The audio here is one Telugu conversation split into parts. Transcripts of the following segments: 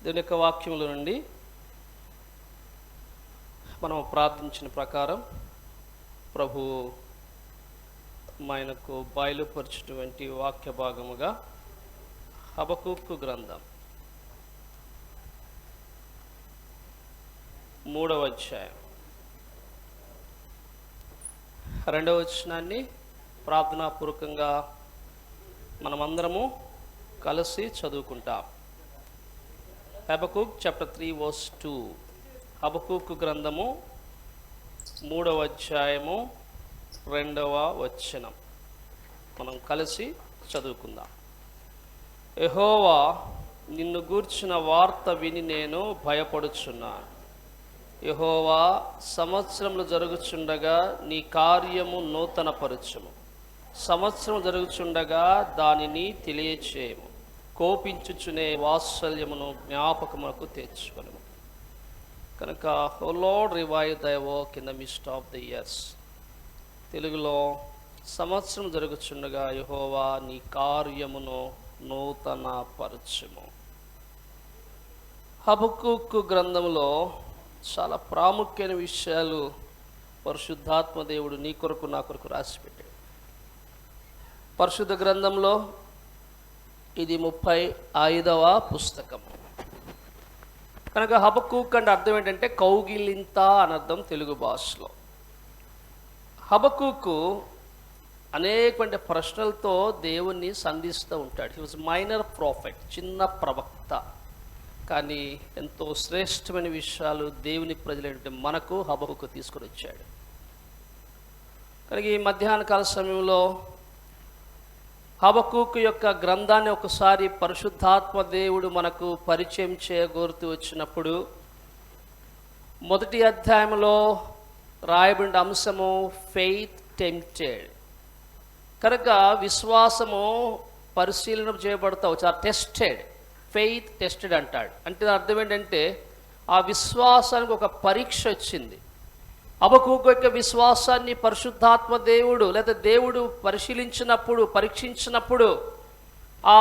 దేవుని యొక్క వాక్యముల నుండి మనం ప్రార్థించిన ప్రకారం ప్రభు ఆయనకు బయలుపరిచినటువంటి వాక్య భాగముగా హబక్కూకు గ్రంథం 3వ అధ్యాయం 2వ వచనాన్ని ప్రార్థనాపూర్వకంగా మనమందరము కలిసి చదువుకుంటాం. హబక్కూక్ చాప్టర్ 3 verse 2. హబక్కూకు గ్రంథము 3వ అధ్యాయము 2వ వచనం మనం కలిసి చదువుకుందాం. యెహోవా, నిన్ను గూర్చిన వార్త విని నేను భయపడుచున్నాను. యెహోవా, సంవత్సరములు జరుగుచుండగా నీ కార్యము నూతనపరచుము. సంవత్సరం జరుగుచుండగా దానిని తెలియచేయము. కోపించుచునే వాత్సల్యమును జ్ఞాపకమునకు తెచ్చుకొనుము. కనుక O Lord, revive thy work in the midst of the years. తెలుగులో సంవత్సరం జరుగుచుండగా యెహోవా నీ కార్యమును నూతన పరచుము. హబక్కూకు గ్రంథంలో చాలా ప్రాముఖ్యమైన విషయాలు పరిశుద్ధాత్మ దేవుడు నీ కొరకు నా కొరకు రాసిపెట్టాడు. పరిశుద్ధ గ్రంథంలో ఇది 35వ పుస్తకం. కనుక హబక్కూక్ అంటే అర్థం ఏంటంటే కౌగిలింత అని అర్థం తెలుగు భాషలో. హబక్కూకు అనేకమైన ప్రశ్నలతో దేవుణ్ణి సంధిస్తూ ఉంటాడు. హీ వాజ్ మైనర్ ప్రాఫెట్, చిన్న ప్రవక్త. కానీ ఎంతో శ్రేష్టమైన విషయాలు దేవుని ప్రజలైనటువంటి మనకు హబక్కూకు తీసుకొని వచ్చాడు. కనుక ఈ మధ్యాహ్న కాల సమయంలో హబక్కూకు యొక్క గ్రంథాన్ని ఒకసారి పరిశుద్ధాత్మ దేవుడు మనకు పరిచయం చేయగోరుతూ వచ్చినప్పుడు మొదటి అధ్యాయంలో రాయబడిన అంశము ఫెయిత్ టెంప్టెడ్. కనుక విశ్వాసము పరిశీలన చేయబడతా వచ్చి టెస్టెడ్, ఫెయిత్ టెస్టెడ్ అంటాడు. అంటే అర్థం ఏంటంటే ఆ విశ్వాసానికి ఒక పరీక్ష వచ్చింది. హబక్కూకు యొక్క విశ్వాసాన్ని పరిశుద్ధాత్మ దేవుడు లేదా దేవుడు పరీక్షించినప్పుడు ఆ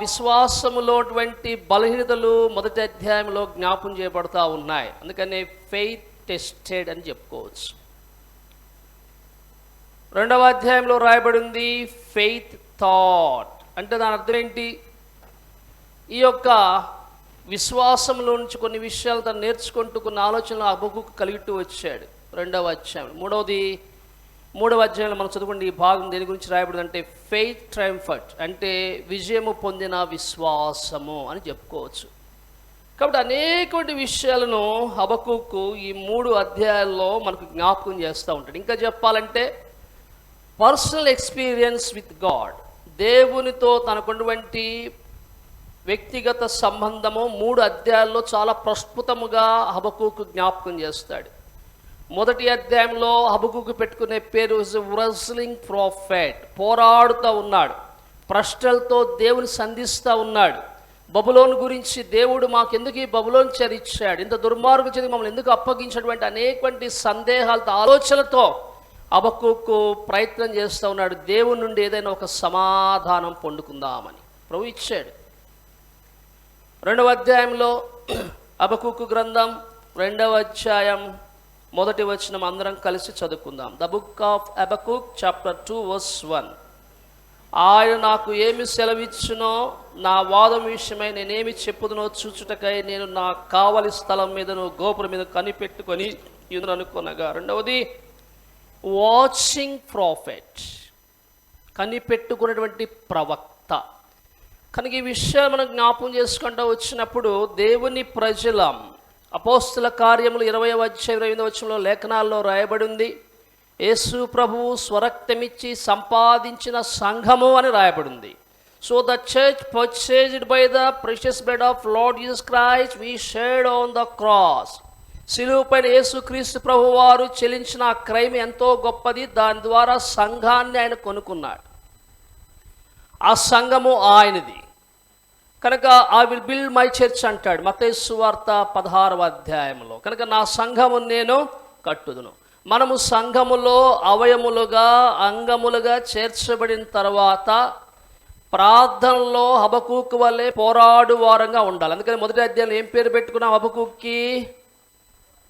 విశ్వాసములోటువంటి బలహీనతలు మొదటి అధ్యాయంలో జ్ఞాపం చేయబడతా ఉన్నాయి. అందుకనే ఫెయిత్ టెస్టెడ్ అని చెప్పుకోవచ్చు. 2వ అధ్యాయంలో రాయబడింది ఫెయిత్ థాట్. అంటే దాని అర్థం ఏంటి? ఈ యొక్క విశ్వాసంలో నుంచి కొన్ని విషయాలు తను నేర్చుకుంటూ కొన్ని ఆలోచనలు హబక్కూకు కలిగితూ వచ్చాడు. 2వ అధ్యాయం. 3వ అధ్యాయంలో మనం చదువుకుంటే ఈ భాగం దేని గురించి రాయబడింది అంటే ఫెయిత్ ట్రయంఫర్ట్, అంటే విజయము పొందిన విశ్వాసము అని చెప్పుకోవచ్చు. కాబట్టి అనేకమైన విషయాలను హబక్కూకు ఈ 3 అధ్యాయాల్లో మనకు జ్ఞాపకం చేస్తూ ఉంటాడు. ఇంకా చెప్పాలంటే పర్సనల్ ఎక్స్పీరియన్స్ విత్ గాడ్, దేవునితో తనకున్నటువంటి వ్యక్తిగత సంబంధము 3 అధ్యాయాల్లో చాలా ప్రస్ఫుతముగా హబక్కూకు జ్ఞాపకం చేస్తాడు. మొదటి అధ్యాయంలో హబక్కూకు పెట్టుకునే పేరు వ్రెస్లింగ్ ప్రాఫెట్, పోరాడుతూ ఉన్నాడు, ప్రశ్నలతో దేవుని సంధిస్తూ ఉన్నాడు. బబులోను గురించి దేవుడు మాకెందుకు ఈ బబులోను చరిచ్చాడు, ఇంత దుర్మార్గం చేసి మమ్మల్ని ఎందుకు అప్పగించినటువంటి అనేకటువంటి సందేహాలతో ఆలోచనలతో హబక్కూకు ప్రయత్నం చేస్తూ ఉన్నాడు. దేవుని నుండి ఏదైనా ఒక సమాధానం పొందుకుందామని ప్రభు ఇచ్చాడు. 2వ అధ్యాయంలో హబక్కూకు గ్రంథం 2వ అధ్యాయం 1వ వచనం అందరం కలిసి చదువుకుందాం. The book of Habakkuk chapter 2 verse 1. ఆయన నాకు ఏమి సెలవిచ్చునో నా వాదం విషయమై నేనేమి చెప్పుదునో చూచుటకై నేను నా కావలి స్థలం మీదను గోపురం మీద కనిపెట్టుకొని ఇది అనుకునగా. 2వది వాచింగ్ ప్రాఫెట్, కనిపెట్టుకున్నటువంటి ప్రవక్త. కనుక ఈ విషయాలు మనం జ్ఞాపకం చేసుకుంటూ వచ్చినప్పుడు దేవుని ప్రజలం అపోస్తుల కార్యములు 20వ అధ్యాయం 28వ వచనంలో లేఖనాల్లో రాయబడింది యేసు ప్రభువు స్వరక్తమిచ్చి సంపాదించిన సంఘము అని రాయబడింది. So the church purchased by the precious blood of Lord Jesus Christ we shed on the cross. సిలువ పైన యేసుక్రీస్తు ప్రభు వారు చెల్లించిన ఆ క్రైమ్ ఎంతో గొప్పది. దాని ద్వారా సంఘాన్ని ఆయన కొనుక్కున్నాడు. ఆ సంఘము ఆయనది. కనుక I will build my church అంటాడు మత్తయి సువార్త 16వ అధ్యాయంలో. కనుక నా సంఘము నేను కట్టుదును. మనము సంఘములో అవయములుగా అంగములుగా చేర్చబడిన తర్వాత ప్రార్థనలో హబక్కూకు వల్లే పోరాడు వారంగా ఉండాలి. అందుకని మొదటి అధ్యాయంలో ఏం పేరు పెట్టుకున్నాం హబక్కూకి?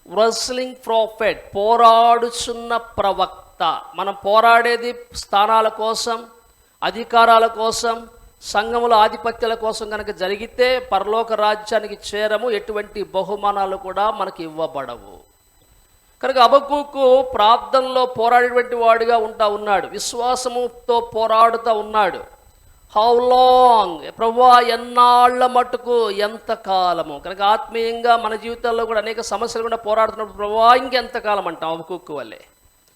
రెస్లింగ్ ప్రాఫెట్, పోరాడుచున్న ప్రవక్త. మనం పోరాడేది స్థానాల కోసం, అధికారాల కోసం, సంఘముల ఆధిపత్యాల కోసం కనుక జరిగితే పరలోక రాజ్యానికి చేరము, ఎటువంటి బహుమానాలు కూడా మనకి ఇవ్వబడవు. కనుక హబక్కూకు ప్రార్థనలో పోరాడేటువంటి వాడిగా ఉన్నాడు, విశ్వాసముతో పోరాడుతూ ఉన్నాడు. హౌ లాంగ్, ప్రభువా ఎన్నాళ్ల మటుకు, ఎంతకాలము. కనుక ఆత్మీయంగా మన జీవితాల్లో కూడా అనేక సమస్యలు కూడా పోరాడుతున్నప్పుడు ప్రభువా ఇంకెంతకాలం అంటాం హబక్కూకు వల్లే.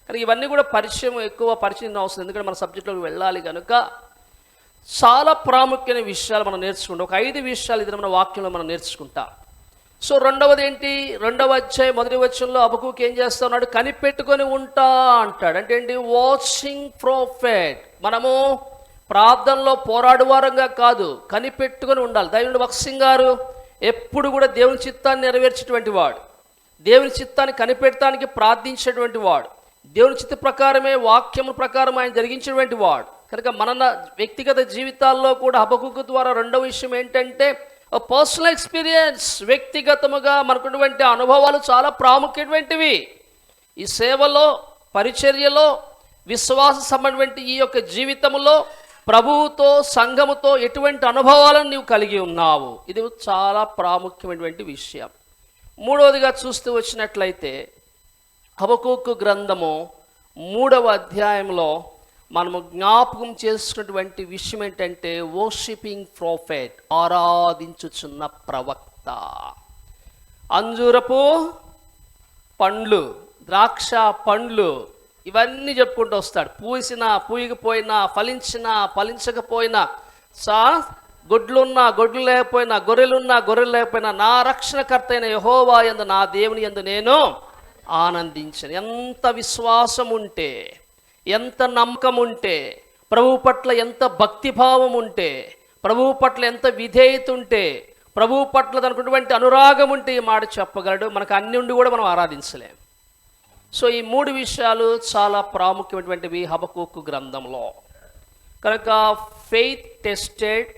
కనుక ఇవన్నీ కూడా ఎక్కువ పరిచయం అవసరం, ఎందుకంటే మన సబ్జెక్టులోకి వెళ్ళాలి. కనుక చాలా ప్రాముఖ్యమైన విషయాలు మనం నేర్చుకుంటాం. ఒక 5 విషయాలు ఇది మన వాక్యంలో మనం నేర్చుకుంటాం. సో రెండవది ఏంటి? 2వ అధ్యాయం 1వ వచనంలో హబక్కూకు ఏం చేస్తా ఉన్నాడు? కనిపెట్టుకొని ఉంటా అంటాడు. అంటే ఏంటి? Watching prophet. మనము ప్రార్థనలో పోరాడువారంగా కాదు, కనిపెట్టుకొని ఉండాలి. దైవుడు వక్సింగ్ గారు ఎప్పుడు కూడా దేవుని చిత్తాన్ని నెరవేర్చేటువంటి వాడు, దేవుని చిత్తాన్ని కనిపెట్టడానికి ప్రార్థించేటువంటి వాడు, దేవుని చిత్త ప్రకారమే వాక్యము ప్రకారం ఆయన జరిగించేటువంటి వాడు. కనుక మన వ్యక్తిగత జీవితాల్లో కూడా హబక్కూకు ద్వారా రెండవ విషయం ఏంటంటే పర్సనల్ ఎక్స్పీరియన్స్. వ్యక్తిగతముగా మనకున్నటువంటి అనుభవాలు చాలా ప్రాముఖ్యమైనవి. ఈ సేవలో, పరిచర్యలో, విశ్వాస సంబంధమైన ఈ యొక్క జీవితంలో ప్రభువుతో, సంఘముతో ఎటువంటి అనుభవాలను నీవు కలిగి ఉన్నావు, ఇది చాలా ప్రాముఖ్యమైనటువంటి విషయం. మూడవదిగా చూస్తూ వచ్చినట్లయితే హబక్కూకు గ్రంథము 3వ అధ్యాయంలో మనము జ్ఞాపకం చేసుకున్నటువంటి విషయం ఏంటంటే వర్షిపింగ్ ప్రాఫెట్, ఆరాధించుచున్న ప్రవక్త. అంజూరపు పండ్లు, ద్రాక్ష పండ్లు, ఇవన్నీ చెప్పుకుంటూ వస్తాడు. పూసినా, పూయకపోయినా, ఫలించినా, ఫలించకపోయినా, గొడ్లున్నా, గొడ్లు లేకపోయినా, గొర్రెలున్నా, గొర్రెలు లేకపోయినా, నా రక్షణకర్త అయిన యెహోవా యందు, నా దేవుని యందు నేను ఆనందించను. ఎంత విశ్వాసం ఉంటే, ఎంత నమ్మకం ఉంటే, ప్రభువు పట్ల ఎంత భక్తిభావం ఉంటే, ప్రభువు పట్ల ఎంత విధేయత ఉంటే, ప్రభువు పట్ల తనకున్నటువంటి అనురాగం ఉంటే ఈ మాట చెప్పగలడు. మనకు అన్ని ఉండి కూడా మనం ఆరాధించలేం. సో ఈ 3 విషయాలు చాలా ప్రాముఖ్యమైనటువంటివి హబక్కూకు గ్రంథంలో. కనుక faith tested,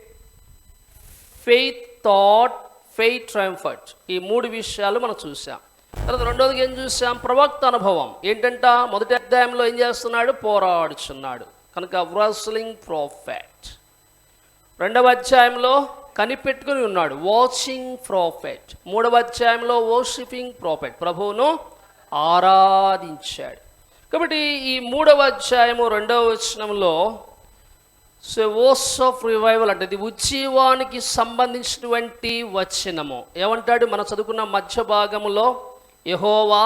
faith thought, faith triumphed, ఈ 3 విషయాలు మనం చూసాం. తర్వాత రెండోదిగా ఏం చూసాం? ప్రవక్త అనుభవం. ఏంటంట? మొదటి అధ్యాయంలో ఏం చేస్తున్నాడు? పోరాడుచున్నాడు. కనుక రెస్లింగ్ ప్రాఫెట్. 2వ అధ్యాయంలో కనిపెట్టుకుని ఉన్నాడు, వాచింగ్ ప్రాఫెట్. 3వ అధ్యాయంలో వర్షిపింగ్ ప్రాఫెట్, ప్రభువును ఆరాధించాడు. కాబట్టి ఈ 3వ అధ్యాయము 2వ వచనంలో వోస్ ఆఫ్ రివైవల్ అంటే ఇది ఉజ్జీవానికి సంబంధించినటువంటి వచనము. ఏమంటాడు? మనం చదువుకున్న మధ్య భాగములో యెహోవా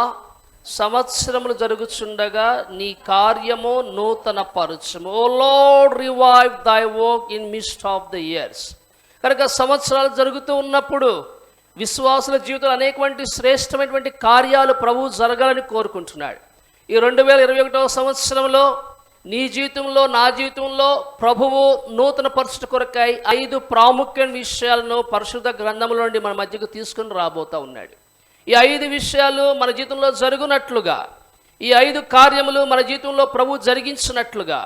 సంవత్సరములు జరుగుచుండగా నీ కార్యము నూతన పరచుము. O Lord revive thy work in midst of the years. కనుక సంవత్సరాలు జరుగుతూ ఉన్నప్పుడు విశ్వాసుల జీవితంలో అనేకటువంటి శ్రేష్టమైనటువంటి కార్యాలు ప్రభువు జరగాలని కోరుకుంటున్నాడు. ఈ 2021వ సంవత్సరంలో నీ జీవితంలో, నా జీవితంలో ప్రభువు నూతన పరిస్థితి కొరకై 5 ప్రాముఖ్యమైన విషయాలను పరిశుద్ధ గ్రంథముల నుండి మన మధ్యకు తీసుకుని రాబోతూ ఉన్నాడు. ఈ 5 విషయాలు మన జీవితంలో జరుగునట్లుగా, ఈ 5 కార్యములు మన జీవితంలో ప్రభు జరిగించినట్లుగా,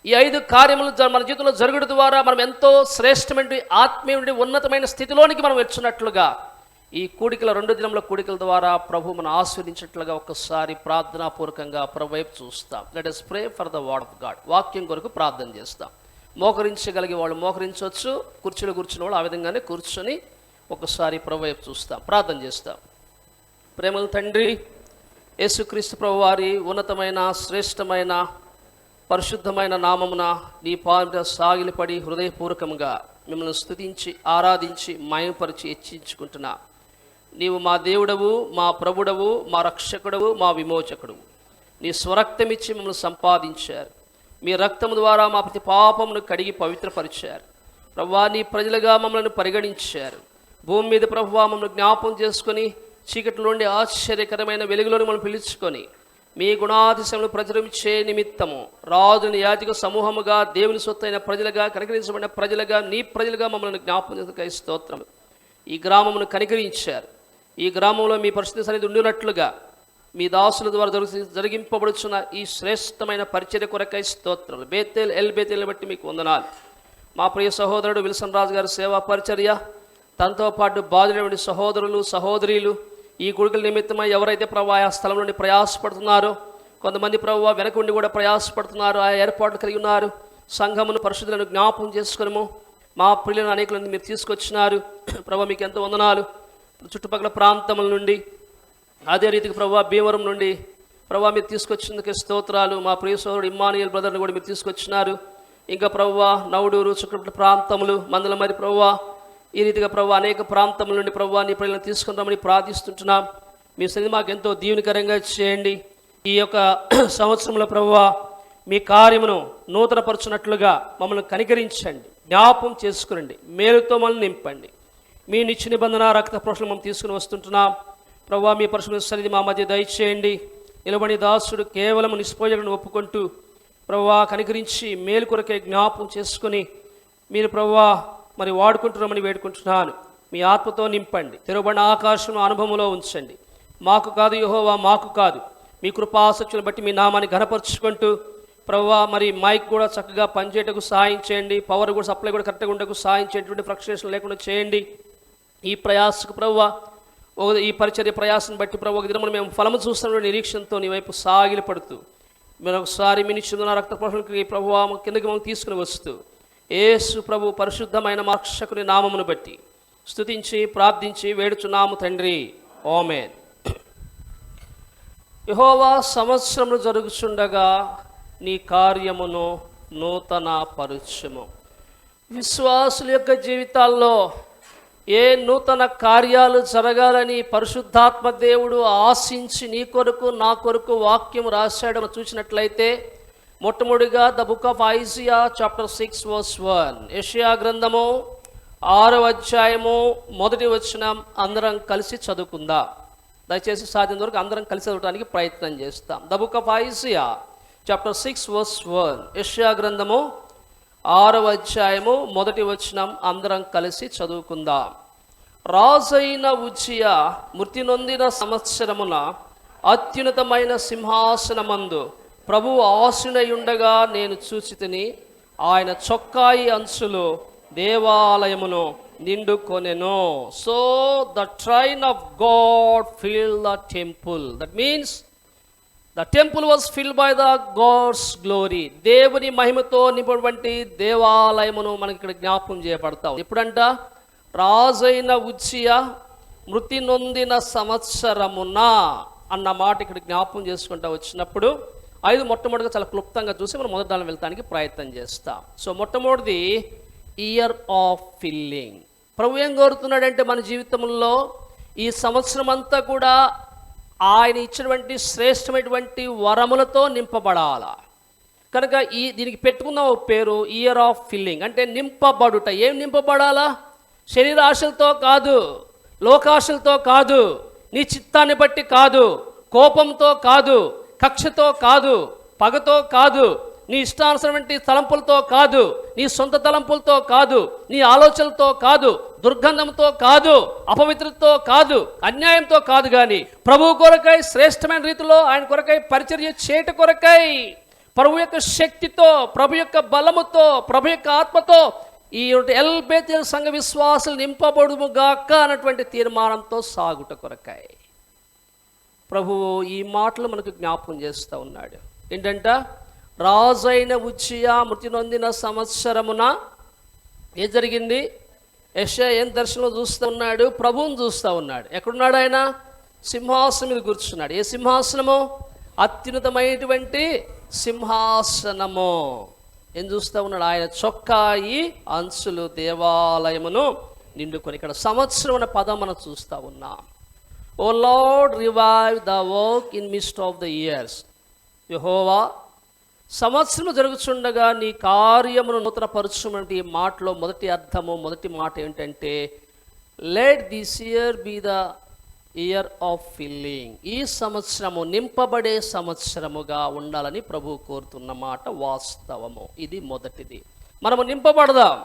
ఈ 5 కార్యములు మన జీవితంలో జరుగుడు ద్వారా మనం ఎంతో శ్రేష్టమైన ఆత్మీయ ఉన్నతమైన స్థితిలోనికి మనం వచ్చినట్లుగా ఈ కూడికల 2 దినముల కూడికల ద్వారా ప్రభు మనం ఆస్వాదించినట్లుగా ఒక్కసారి ప్రార్థనాపూర్వకంగా ప్రభు వైపు చూస్తాం. Let us pray for the word of God. వాక్యం కొరకు ప్రార్థన చేస్తాం. మోకరించగలిగే వాళ్ళు మోకరించవచ్చు, కుర్చీలో కూర్చున్న వాళ్ళు ఆ విధంగానే కూర్చొని ఒకసారి ప్రభు వైపు చూస్తాం, ప్రార్థన చేస్తాం. ప్రేమల తండ్రి యేసుక్రీస్తు ప్రభు వారి ఉన్నతమైన, శ్రేష్టమైన, పరిశుద్ధమైన నామమున నీ పాద సాగిలపడి హృదయపూర్వకంగా మిమ్మల్ని స్తుతించి, ఆరాధించి, మహిమపరిచి హెచ్చించుకుంటున్నా. నీవు మా దేవుడవు, మా ప్రభుడవు, మా రక్షకుడవు, మా విమోచకుడవు. నీ స్వరక్తమిచ్చి మమ్మల్ని సంపాదించారు. మీ రక్తము ద్వారా మా ప్రతి పాపమును కడిగి పవిత్రపరిచారు. ప్రభువా, నీ ప్రజలుగా మమ్మల్ని పరిగణించారు. భూమి మీద ప్రభువా మమ్మల్ని జ్ఞాపం చేసుకొని చీకటిలోండి ఆశ్చర్యకరమైన వెలుగులోని మనం పిలుచుకొని మీ గుణాతిశయములు ప్రచురించే నిమిత్తము రాజుని యాజక సమూహముగా, దేవుని సొత్తైన ప్రజలుగా, కనికరించబడిన ప్రజలుగా, నీ ప్రజలుగా మమ్మల్ని జ్ఞాపకం చేసుకునే స్తోత్రములు. ఈ గ్రామమును కనికరించారు. ఈ గ్రామంలో మీ పరిస్థితి సన్నిధి ఉండినట్లుగా మీ దాసుల ద్వారా జరిగింపబడుచున్న ఈ శ్రేష్టమైన పరిచర్య కొరకై స్తోత్రములు. బేతేల్ ఎల్ బేతేల్ని బట్టి మీకు వందనాలు. మా ప్రియ సహోదరుడు విల్సన్ రాజు గారి సేవా పరిచర్య, తనతో పాటు బాధుడైన సహోదరులు సహోదరీలు, ఈ గుడికల నిమిత్తమై ఎవరైతే ప్రభు ఆ స్థలం నుండి ప్రయాసపడుతున్నారో, కొంతమంది ప్రభు వెనక ఉండి కూడా ప్రయాసపడుతున్నారు, ఆ ఏర్పాట్లు కలిగి ఉన్నారు. సంఘమును పరిశుద్ధులను జ్ఞాపకం చేసుకునము. మా ప్రియులను అనేకులను మీరు తీసుకొచ్చినారు ప్రభు, మీకు ఎంతో వందనాలు. చుట్టుపక్కల ప్రాంతముల నుండి, అదే రీతికి ప్రభు భీమవరం నుండి ప్రభు మీరు తీసుకొచ్చినందుకు స్తోత్రాలు. మా ప్రియ సోదరుడు ఇమ్మానుయేల్ బ్రదర్ని కూడా మీరు తీసుకొచ్చినారు. ఇంకా ప్రభు నవడూరు చుట్టుపక్కల ప్రాంతములు మందల మరి ప్రభు, ఈ రీతిగా ప్రభు అనేక ప్రాంతముల నుండి ప్రభు నీ పిల్లలను తీసుకుందామని ప్రార్థిస్తుంటున్నాం. మీ సన్నిధి మాకు ఎంతో దీవెనకరంగా చేయండి. ఈ యొక్క సంవత్సరంలో ప్రభు మీ కార్యమును నూతనపరచునట్లుగా మమ్మల్ని కనికరించండి, జ్ఞాపం చేసుకునండి, మేలుతో మమ్మల్ని నింపండి. మీ నిత్య నిబంధన రక్త ప్రోక్షణ మనం తీసుకుని వస్తుంటున్నాం ప్రభు. మీ పరిశుభ్ర సన్నిధి మా మధ్య దయచేయండి. నిలబడి దాసుడు కేవలం నిష్ప్రయోజకులను ఒప్పుకుంటూ ప్రభు కనికరించి మేలు కొరకే జ్ఞాపం చేసుకుని మీరు ప్రభు మరి వాడుకుంటున్నామని వేడుకుంటున్నాను. మీ ఆత్మతో నింపండి, తెరవబడిన ఆకాశం అనుభవంలో ఉంచండి. మాకు కాదు యెహోవా, మాకు కాదు, మీ కృపాసక్తులను బట్టి మీ నామాన్ని ఘనపరుచుకుంటూ ప్రభు మరి మైక్ కూడా చక్కగా పనిచేయటకు సహాయం చేయండి. పవర్ కూడా సప్లై కూడా కరెక్ట్గా ఉండకు సహాయం చేయండి. ఫ్లక్చుయేషన్ లేకుండా చేయండి. ఈ ప్రయాసకు ప్రభు ఈ పరిచర్య ప్రయాసం బట్టి ప్రభు ఒక దినమును మేము ఫలము చూస్తున్న నిరీక్షణతో నీ వైపు సాగిలి పడుతూ మీరు ఒకసారి మీ నిశ్చిత రక్త ప్రోక్షణకి ప్రభు కిందకి మనం తీసుకుని వస్తూ యేసు ప్రభు పరిశుద్ధమైన మా రక్షకుని నామమును బట్టి స్తుతించి ప్రార్థించి వేడుచున్నాము తండ్రి, ఆమేన్. యెహోవా సంవత్సరములు జరుగుచుండగా నీ కార్యమును నూతన పరుచము. విశ్వాసుల యొక్క జీవితాల్లో ఏ నూతన కార్యాలు జరగాలని పరిశుద్ధాత్మ దేవుడు ఆశించి నీ కొరకు నా కొరకు వాక్యం రాశాడని చూసినట్లయితే, మొట్టమొదటిగా the book of Isaiah chapter 6 verse 1, యెషయా గ్రంథము 6వ అధ్యాయము 1వ వచనం అందరం కలిసి చదువుకుందాం. దయచేసి సాధ్యం వరకు అందరం కలిసి చదవడానికి ప్రయత్నం చేస్తాం. The book of Isaiah chapter 6 verse 1, యెషయా గ్రంథము 6వ అధ్యాయము 1వ వచనం అందరం కలిసి చదువుకుందాం. రాజైన ఉజ్జియా మృతి నొందిన సంవత్సరమున అత్యున్నతమైన సింహాసనమందు ప్రభువు ఆసీనుడయుండగా నేను చూచితిని. ఆయన చొక్కాయి అంచులు దేవాలయమును నిండుకొనెను. So the train of God fill the temple. That means the temple was filled by the God's glory. దేవుని మహిమతో నింపబడినటువంటి దేవాలయమును మనకి ఇక్కడ జ్ఞాపకం చేయబడతాం. ఎప్పుడంట? రాజైన ఉజ్జియా మృతి నొందిన సంవత్సరమున అన్న మాట ఇక్కడ జ్ఞాపకం చేసుకుంటా వచ్చినప్పుడు 5 మొట్టమొదటిగా చాలా క్లుప్తంగా చూసి మనం మొదటి దాని వెళ్తానికి ప్రయత్నం చేస్తాం. సో మొట్టమొదటిది ఇయర్ ఆఫ్ ఫిల్లింగ్. ప్రభు ఏం కోరుతున్నాడంటే మన జీవితంలో ఈ సంవత్సరం అంతా కూడా ఆయన ఇచ్చినటువంటి శ్రేష్టమైనటువంటి వరములతో నింపబడాల. కనుక దీనికి పెట్టుకున్న ఒక పేరు ఇయర్ ఆఫ్ ఫిల్లింగ్. అంటే నింపబడుట. ఏం నింపబడాలా? శరీరాశలతో కాదు, లోకాశలతో కాదు, నీ చిత్తాన్ని బట్టి కాదు, కోపంతో కాదు, కక్షతో కాదు, పగతో కాదు, నీ ఇష్టానుసరమైన తలంపులతో కాదు, నీ సొంత తలంపులతో కాదు, నీ ఆలోచనలతో కాదు, దుర్గంధంతో కాదు, అపవిత్రతతో కాదు, అన్యాయంతో కాదు, కానీ ప్రభు కొరకై శ్రేష్టమైన రీతిలో ఆయన కొరకై పరిచర్య చేయట కొరకై ప్రభు యొక్క శక్తితో, ప్రభు యొక్క బలముతో, ప్రభు యొక్క ఆత్మతో ఈ ఎల్బేతేల్ సంఘ విశ్వాసాలు నింపబడుగాక అన్నటువంటి తీర్మానంతో సాగుట కొరకై ప్రభువు ఈ మాటలు మనకు జ్ఞాపకం చేస్తూ ఉన్నాడు. ఏంటంట? రాజైన ఉజ్జియా మృతి నొందిన సంవత్సరమున ఏం జరిగింది? యెషయా ఏం దర్శనం చూస్తూ ఉన్నాడు? ప్రభువుని చూస్తూ ఉన్నాడు. ఎక్కడున్నాడు ఆయన? సింహాసనం మీద కూర్చున్నాడు. ఏ సింహాసనము? అత్యున్నతమైనటువంటి సింహాసనము. ఏం చూస్తూ ఉన్నాడు? ఆయన చొక్కాయి అంచులు దేవాలయమును నిండుకొని. ఇక్కడ సంవత్సరం అనే పదం మనం చూస్తూ ఉన్నాం. O Lord revive the work in midst of the years. యెహోవా సంవత్సరం జరుగుతుండగా నీ కార్యమును నూతనపరచుమంటే ఈ మాటలో మొదటి అర్థము, మొదటి మాట ఏంటంటే let this year be the year of filling. ఈ సంవత్సరము నింపబడే సంవత్సరముగా ఉండాలని ప్రభు కోరుతున్న మాట వాస్తవము. ఇది మొదటిది. మనము నింపబడదాం,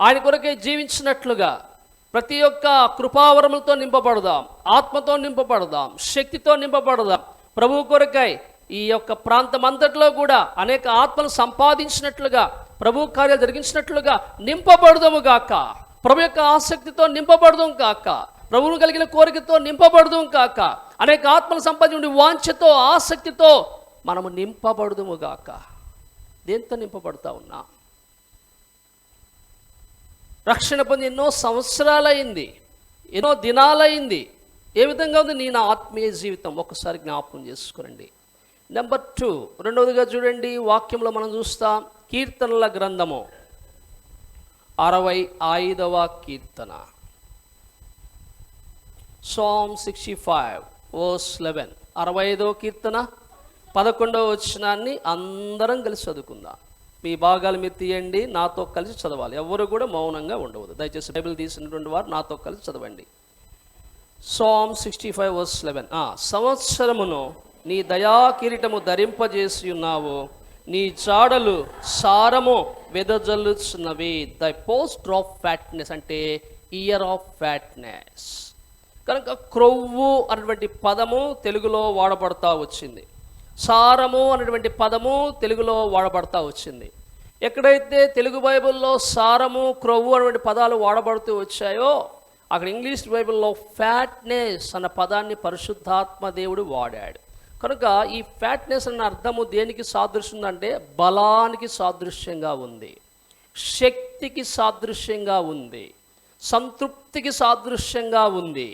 ఆయన కొరకే జీవించినట్లుగా ప్రతి ఒక్క కృపావరములతో నింపబడదాం, ఆత్మతో నింపబడదాం, శక్తితో నింపబడదాం. ప్రభు కొరకై ఈ యొక్క ప్రాంతం అంతట్లో కూడా అనేక ఆత్మలు సంపాదించినట్లుగా ప్రభు కార్యాలు జరిగించినట్లుగా నింపబడదము గాక. ప్రభు యొక్క ఆసక్తితో నింపబడదాం కాక, ప్రభువును కలిగిన కోరికతో నింపబడదాం కాక, అనేక ఆత్మల సంపాదించి వాంఛతో ఆసక్తితో మనము నింపబడదుము గాక. దేంతో నింపబడతా ఉన్నా? రక్షణ పొంది ఎన్నో సంవత్సరాలైంది, ఎన్నో దినాలైంది. ఏ విధంగా ఉంది నీ నా ఆత్మీయ జీవితం? ఒక్కసారి జ్ఞాపకం చేసుకోండి. నెంబర్ 2, రెండవదిగా చూడండి, వాక్యంలో మనం చూస్తాం కీర్తనల గ్రంథము 65వ కీర్తన, Psalm 65 verse 11. 65వ కీర్తన 11వ వచనాన్ని అందరం కలిసి చదువుకుందాం. మీ భాగాలు మీరు తీయండి, నాతో కలిసి చదవాలి. ఎవరు కూడా మౌనంగా ఉండవద్దు. దయచేసి బైబిల్ తీసినటువంటి వారు నాతో కలిసి చదవండి. Psalm 65 verse 11. సంవత్సరమును నీ దయా కిరీటము ధరింపజేసి ఉన్నావు, నీ జాడలు సారము వెదజల్లుచున్నవి. ద పోస్ట్ ఆఫ్ ఫ్యాట్నెస్ అంటే ఇయర్ ఆఫ్ ఫ్యాట్నెస్. కనుక క్రొవ్వు అనేటువంటి పదము తెలుగులో వాడబడతా వచ్చింది, సారము అనేటువంటి పదము తెలుగులో వాడబడతా వచ్చింది. ఎక్కడైతే తెలుగు బైబిల్లో సారము క్రొవ్వు అనేటువంటి పదాలు వాడబడుతూ వచ్చాయో, అక్కడ ఇంగ్లీష్ బైబిల్లో ఫ్యాట్నెస్ అన్న పదాన్ని పరిశుద్ధాత్మ దేవుడు వాడాడు. కనుక ఈ ఫ్యాట్నెస్ అన్న అర్థము దేనికి సాదృశ్యం అంటే బలానికి సాదృశ్యంగా ఉంది, శక్తికి సాదృశ్యంగా ఉంది, సంతృప్తికి సాదృశ్యంగా ఉంది.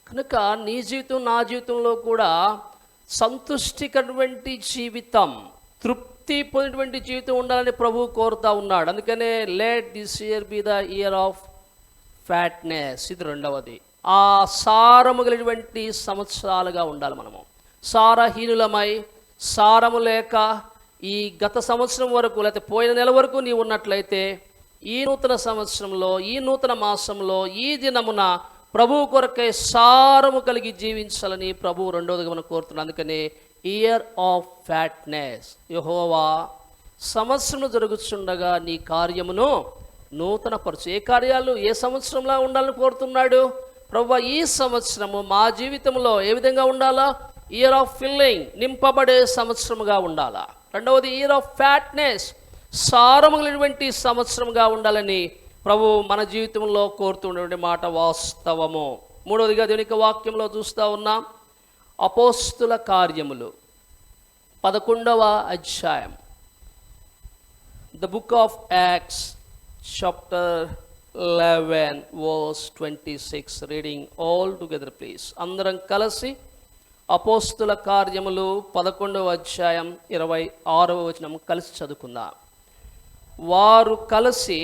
కనుక నీ జీవితం నా జీవితంలో కూడా సంతుష్టికరమైన జీవితం, తృప్తి పొందినటువంటి జీవితం ఉండాలని ప్రభువు కోరుతా ఉన్నాడు. అందుకనే let this year be the year of fatness. ఇది రెండవది. ఆ సారము కలిగినటువంటి సంవత్సరాలుగా ఉండాలి. మనము సారహీనులమై సారము లేక ఈ గత సంవత్సరం వరకు లేకపోతే పోయిన నెల వరకు నీవు ఉన్నట్లయితే, ఈ నూతన సంవత్సరంలో, ఈ నూతన మాసంలో, ఈ దినమున ప్రభువు కొరకై సారము కలిగి జీవించాలని ప్రభువు రెండవదిగా మనం కోరుతున్నాం. అందుకనే ఇయర్ ఆఫ్ ఫ్యాట్నెస్. యెహోవా సంవత్సరం జరుగుతుండగా నీ కార్యమును నూతన పరచు. ఏ కార్యాలు ఏ సంవత్సరంలో ఉండాలని కోరుతున్నాడు ప్రభువా? ఈ సంవత్సరము మా జీవితంలో ఏ విధంగా ఉండాలా? ఇయర్ ఆఫ్ ఫిల్లింగ్, నింపబడే సంవత్సరముగా ఉండాలా. రెండవది ఇయర్ ఆఫ్ ఫ్యాట్నెస్, సారము కలిగినటువంటి సంవత్సరంగా ఉండాలని ప్రభు మన జీవితంలో కోరుతున్నటువంటి మాట వాస్తవము. మూడవదిగా దేవుని వాక్యంలో చూస్తూ ఉన్నాం అపోస్తుల కార్యములు 11వ అధ్యాయం, the book of acts chapter 11 verse 26. Reading all together please. అందరం కలిసి అపోస్తుల కార్యములు 11వ అధ్యాయం 26వ వచనం కలిసి చదువుకుందాం. వారు కలిసి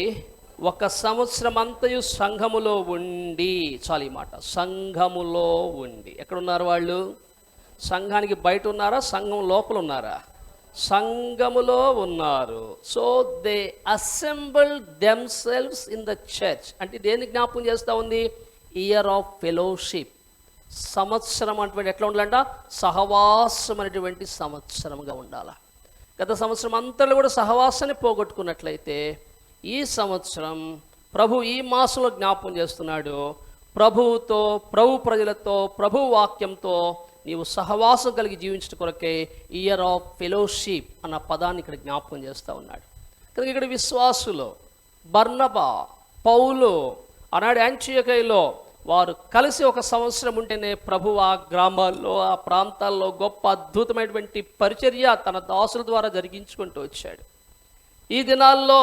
ఒక సంవత్సరం అంతయు సంఘములో ఉండి, చాలు ఈ మాట, సంఘములో ఉండి. ఎక్కడున్నారు వాళ్ళు? సంఘానికి బయట ఉన్నారా? సంఘం లోపల ఉన్నారా? సంఘములో ఉన్నారు. So they assemble themselves in the church. అంటే దేన్ని జ్ఞాపకం చేస్తూ ఉంది? Year of fellowship. సంవత్సరం అంటే ఎట్లా ఉండాలంట? సహవాసం అనేటువంటి సంవత్సరంగా ఉండాలి. గత సంవత్సరం అంతలో కూడా సహవాసాన్ని పోగొట్టుకున్నట్లయితే, ఈ సంవత్సరం ప్రభు ఈ మాసంలో జ్ఞాపకం చేస్తున్నాడు. ప్రభువుతో, ప్రభు ప్రజలతో, ప్రభు వాక్యంతో నీవు సహవాసం కలిగి జీవించడం కొరకే ఇయర్ ఆఫ్ ఫెలోషిప్ అన్న పదాన్ని ఇక్కడ జ్ఞాపకం చేస్తూ ఉన్నాడు. కనుక ఇక్కడ విశ్వాసులు బర్నబా, పౌలు, ఆనాడు యాంటియోకీలో వారు కలిసి ఒక సంవత్సరం ఉంటేనే ప్రభు ఆ గ్రామాల్లో, ఆ ప్రాంతాల్లో గొప్ప అద్భుతమైనటువంటి పరిచర్య తన దాసుల ద్వారా జరిగించుకుంటూ వచ్చాడు. ఈ దినాల్లో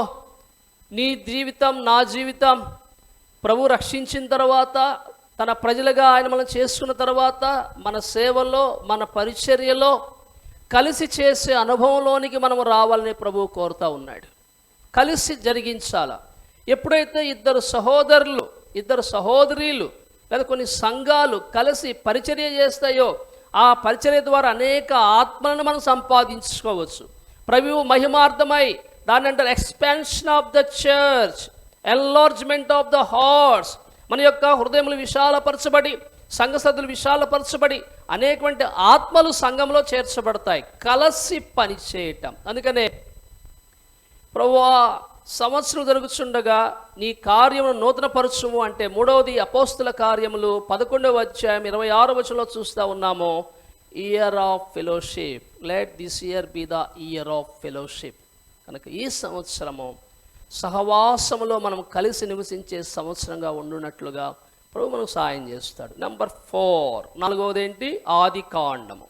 నీ జీవితం, నా జీవితం ప్రభు రక్షించిన తర్వాత, తన ప్రజలుగా ఆయన మనం చేసుకున్న తర్వాత, మన సేవలో, మన పరిచర్యలో కలిసి చేసే అనుభవంలోనికి మనం రావాలని ప్రభువు కోరుతూ ఉన్నాడు. కలిసి జరిగించాల. ఎప్పుడైతే ఇద్దరు సహోదరులు, ఇద్దరు సహోదరీలు లేదా కొన్ని సంఘాలు కలిసి పరిచర్య చేస్తాయో, ఆ పరిచర్య ద్వారా అనేక ఆత్మలను మనం సంపాదించుకోవచ్చు. ప్రభువు మహిమార్థమై దాని అంటారు expansion of the church, enlargement of the hearts. మన యొక్క హృదయములు విశాలపరచబడి, సంఘ సభ్యులు విశాలపరచబడి అనేకటువంటి ఆత్మలు సంఘంలో చేర్చబడతాయి, కలిసి పని చేయటం. అందుకనే ప్రభువా సంవత్సరం జరుగుతుండగా నీ కార్యమును నూతనపరచుము అంటే, మూడవది అపోస్తుల కార్యములు 11వ అధ్యాయం 26వ వచనంలో చూస్తూ ఉన్నాము. Year of fellowship, let this year be the year of fellowship. కనుక ఈ సంవత్సరము సహవాసములో మనం కలిసి నివసించే సంవత్సరంగా ఉండునట్లుగా ప్రభు మనకు సహాయం చేస్తాడు. నెంబర్ 4, నాలుగవది ఏంటి? ఆదికాండము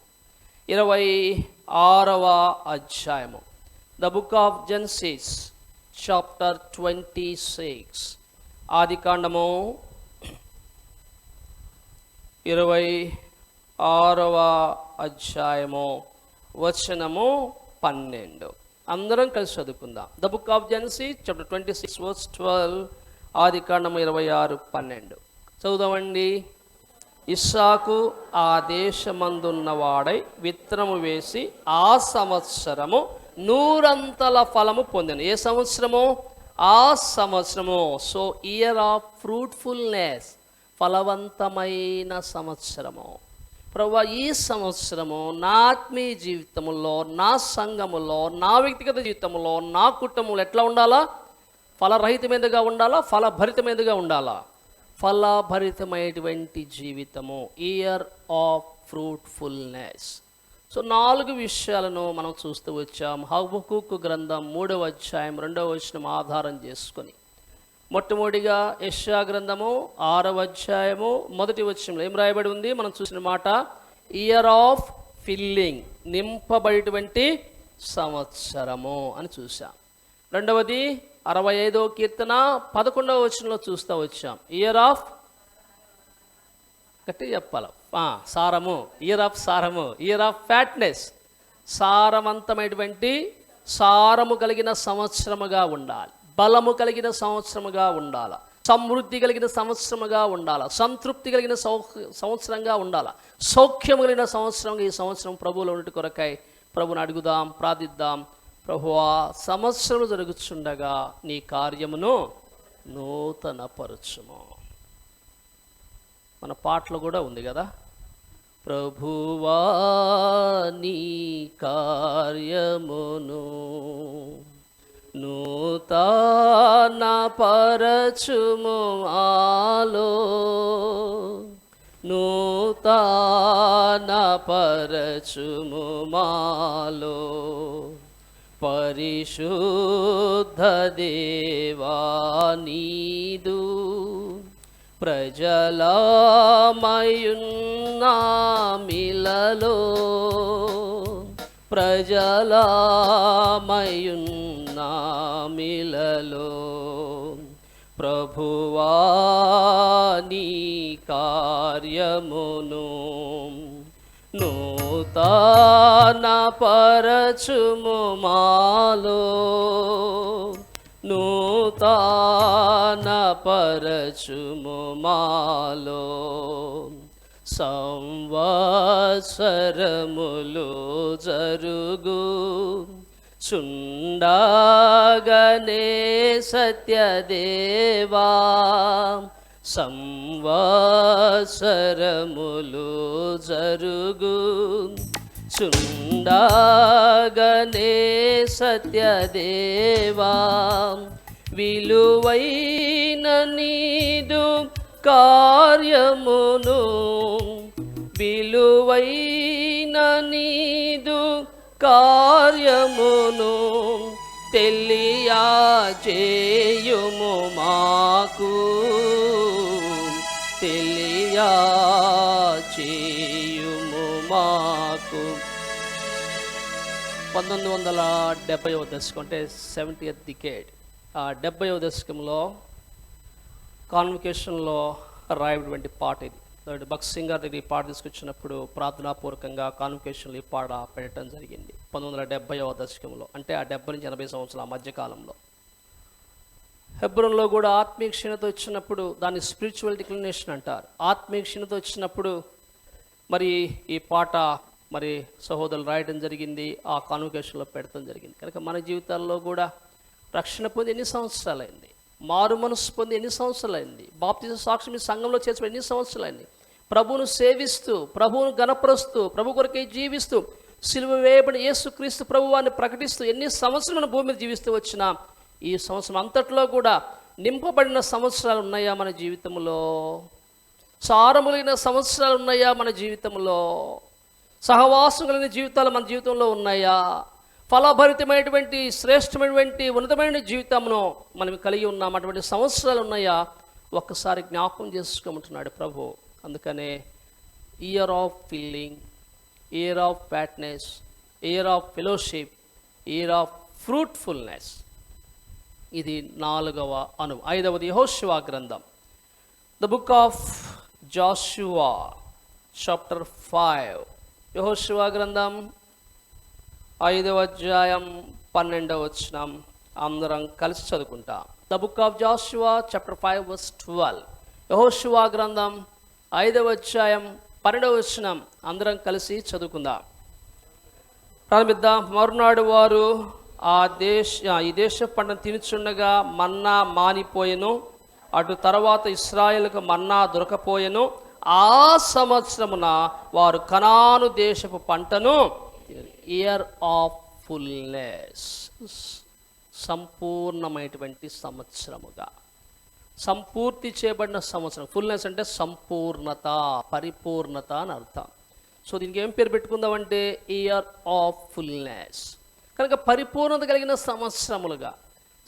26వ అధ్యాయము. The book of Genesis chapter 26. ఆదికాండము 26వ అధ్యాయము వచనము 12. అందరం కలిసి చదువుకుందాం. The book of Genesis chapter 26 verse 12. ఆదికాండము 26:12 చదువుదామండి. ఇస్సాకు ఆ దేశమందున్నవాడై విత్తనము వేసి ఆ సంవత్సరము 100 ఫలము పొందెను. ఏ సంవత్సరము? ఆ సంవత్సరము. సో ఇయర్ ఆఫ్ ఫ్రూట్ఫుల్నెస్, ఫలవంతమైన సంవత్సరము. ప్రభువా, ఈ సంవత్సరము నా ఆత్మీయ జీవితంలో, నా సంఘములో, నా వ్యక్తిగత జీవితంలో, నా కుటుంబంలో ఎట్లా ఉండాలా? ఫలరహితమైనదిగా ఉండాలా? ఫలభరితమైనదిగా ఉండాలా? ఫలభరితమైనటువంటి జీవితము, ఇయర్ ఆఫ్ ఫ్రూట్ఫుల్నెస్. సో 4 విషయాలను మనం చూస్తూ వచ్చాం. హబక్కూకు గ్రంథం 3వ అధ్యాయం 2వ వచనం ఆధారం చేసుకొని. మొట్టమొదటిగా యెషయా గ్రంథము 6వ అధ్యాయము 1వ వచనంలో ఏం రాయబడి ఉంది? మనం చూసిన మాట ఇయర్ ఆఫ్ ఫిల్లింగ్, నింపబడేటువంటి సంవత్సరము అని చూసాం. రెండవది 65వ కీర్తన 11వ వచనంలో చూస్తూ వచ్చాం. ఇయర్ ఆఫ్, గట్టి చెప్పాలి, సారము, ఇయర్ ఆఫ్ సారము, ఇయర్ ఆఫ్ ఫ్యాట్నెస్, సారవంతమైనటువంటి సారము కలిగిన సంవత్సరముగా ఉండాలి, బలము కలిగిన సంవత్సరముగా ఉండాలి, సమృద్ధి కలిగిన సంవత్సరముగా ఉండాలి, సంతృప్తి కలిగిన సంవత్సరంగా ఉండాలి, సౌఖ్యము కలిగిన సంవత్సరంగా ఈ సంవత్సరం ప్రభువులో ఉన్నటి కొరకై ప్రభుని అడుగుదాం, ప్రార్థిద్దాం. ప్రభువా, సంవత్సరం జరుగుతుండగా నీ కార్యమును నూతనపరచుము. మన పాటలు కూడా ఉంది కదా, ప్రభువా నీ కార్యమును నూతనపరచుము మాలో, నూతనపరచుము మాలో. పరిశుద్ధ దేవా నీదు ప్రజలమయున్నామిలలో, ప్రజలమయున్నామిలలో. ప్రభువా నీ కార్యమును నూతనపరచుము మాలో, నూతనపరచుము మాలో. సంవత్సరములు జరుగు చుండగనే సత్యదేవా, సంవత్సరములు జరుగు చుండగనే సత్యదేవా. విలువైన నీదు కార్యమును, విలువైన నీదు కార్యమును తెలియజేయుము మాకు, తెలియజేయుము మాకు. 1970వ దశకం అంటే 70th decade, ఆ 70వ దశకంలో కాన్వకేషన్లో రాయబడినటువంటి పాట ఇది. భక్త్ సింగర్ దగ్గర ఈ పాట తీసుకొచ్చినప్పుడు ప్రార్థనాపూర్వకంగా కాన్వకేషన్లో ఈ పాట పెట్టడం జరిగింది 1970వ దశకంలో, అంటే ఆ 70 నుంచి 80 సంవత్సరాల మధ్యకాలంలో. హెబ్రోన్లో కూడా ఆత్మీయ క్షీణత వచ్చినప్పుడు దాన్ని స్పిరిచువల్ డిక్లినేషన్ అంటారు. ఆత్మీయ క్షీణత వచ్చినప్పుడు మరి ఈ పాట మరి సహోదరులు రాయడం జరిగింది, ఆ కాన్వకేషన్లో పెట్టడం జరిగింది. కనుక మన జీవితాల్లో కూడా రక్షణ పొంది ఎన్ని సంవత్సరాలైంది, మారు మనసు పొంది ఎన్ని సంవత్సరాలైంది, బాప్తిజం సాక్ష్యం సంఘంలో చేర్చబడి ఎన్ని సంవత్సరాలైంది, ప్రభువును సేవిస్తూ, ప్రభువును గణపరుస్తూ, ప్రభు కొరకే జీవిస్తూ, సిలువ వేయబడిన యేసుక్రీస్తు ప్రభువాన్ని ప్రకటిస్తూ ఎన్ని సంవత్సరాలు మన భూమి మీద జీవిస్తూ వచ్చినా ఈ సంవత్సరం అంతట్లో కూడా నింపబడిన సంవత్సరాలు ఉన్నాయా మన జీవితంలో? సారము కలిగిన సంవత్సరాలు ఉన్నాయా మన జీవితంలో? సహవాసం కలిగిన జీవితాలు మన జీవితంలో ఉన్నాయా? ఫలభరితమైనటువంటి శ్రేష్టమైనటువంటి ఉన్నతమైన జీవితంలో మనం కలిగి ఉన్నాం. అటువంటి సంవత్సరాలు ఉన్నాయా ఒక్కసారి జ్ఞాపకం చేసుకోమంటున్నాడు ప్రభు. అందుకనే year of filling, year of fatness, year of fellowship, year of fruitfulness. ఇది 4వ అణువు. 5వది యెహోషువ గ్రంథం, the book of Joshua chapter 5. యెహోషువ గ్రంథం 5వ అధ్యాయం 12వ వచనం అందరం కలిసి చదువుకుంటాం. The book of Joshua chapter 5 verse 12. యెహోషువ గ్రంథం 5వ అధ్యాయం 12వ వచనం అందరం కలిసి చదువుకుందాం. ప్రారంభిద్దాం. మరునాడు వారు ఈ దేశ పంటను తినుచుండగా మన్నా మానిపోయెను. అటు తర్వాత ఇశ్రాయేలుకు మన్నా దొరకపోయెను. ఆ సంవత్సరమున వారు కనాను దేశపు పంటను, ఇయర్ ఆఫ్ ఫుల్నెస్, సంపూర్ణమైనటువంటి సంవత్సరముగా, సంపూర్తి చేయబడిన సంవత్సరం. ఫుల్నెస్ అంటే సంపూర్ణత, పరిపూర్ణత అని అర్థం. సో దీనికి ఏం పేరు పెట్టుకుందామంటే ఇయర్ ఆఫ్ ఫుల్నెస్. కనుక పరిపూర్ణత కలిగిన సంవత్సరములుగా,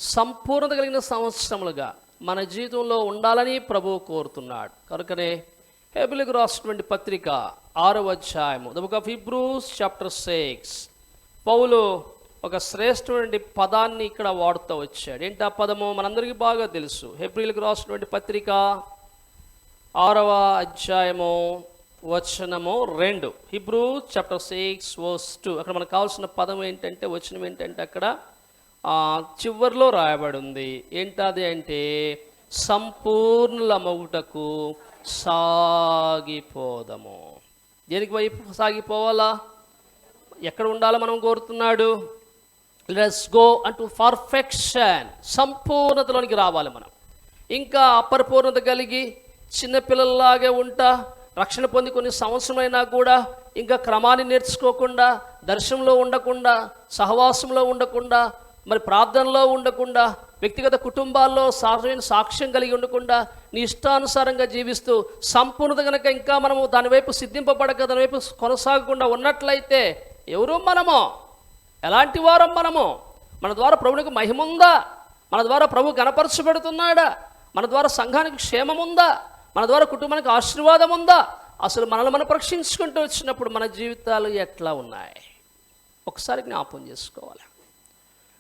సంపూర్ణత కలిగిన సంవత్సరములుగా మన జీవితంలో ఉండాలని ప్రభువు కోరుతున్నాడు. కనుకనే హెబ్రీయులకు రాసినటువంటి పత్రిక 6వ అధ్యాయము, the book of Hebrews chapter 6, పౌలు ఒక శ్రేష్టమైన పదాన్ని ఇక్కడ వాడుతూ వచ్చాడు. ఏంటి ఆ పదము? మనందరికీ బాగా తెలుసు. హెబ్రీయులకు రాసినటువంటి పత్రిక 6వ అధ్యాయము వచనము 2, హీబ్రూస్ చాప్టర్ 6 వర్స్ 2. అక్కడ మనకు కావాల్సిన పదం ఏంటంటే, వచనం ఏంటంటే అక్కడ చివరిలో రాయబడి ఉంది. ఏంటది అంటే సంపూర్ణమగుటకు సాగిపోదము. దేనికి వైపు సాగిపోవాలా? ఎక్కడ ఉండాలో మనం కోరుతున్నాడు? లెట్స్ గో అంటూ పర్ఫెక్షన్, సంపూర్ణతలోనికి రావాలి మనం. ఇంకా అపరిపూర్ణత కలిగి చిన్నపిల్లల్లాగే ఉంటా, రక్షణ పొంది కొన్ని సంవత్సరమైనా కూడా ఇంకా క్రమాన్ని నేర్చుకోకుండా, దర్శనంలో ఉండకుండా, సహవాసంలో ఉండకుండా, మరి ప్రార్థనలో ఉండకుండా, వ్యక్తిగత కుటుంబాల్లో సార్వజనిక సాక్ష్యం కలిగి ఉండకుండా, నీ ఇష్టానుసారంగా జీవిస్తూ సంపూర్ణత కనుక ఇంకా మనము దానివైపు సిద్ధింపబడక దానివైపు కొనసాగకుండా ఉన్నట్లయితే ఎవరు మనము? ఎలాంటి వారం మనము? మన ద్వారా ప్రభునికి మహిమ ఉందా? మన ద్వారా ప్రభు గణపరచబడుతున్నాడా? మన ద్వారా సంఘానికి క్షేమం ఉందా? మన ద్వారా కుటుంబానికి ఆశీర్వాదం ఉందా? అసలు మనల్ని మనం పరీక్షించుకుంటూ వచ్చినప్పుడు మన జీవితాలు ఎట్లా ఉన్నాయి ఒకసారి జ్ఞాపకం చేసుకోవాలి.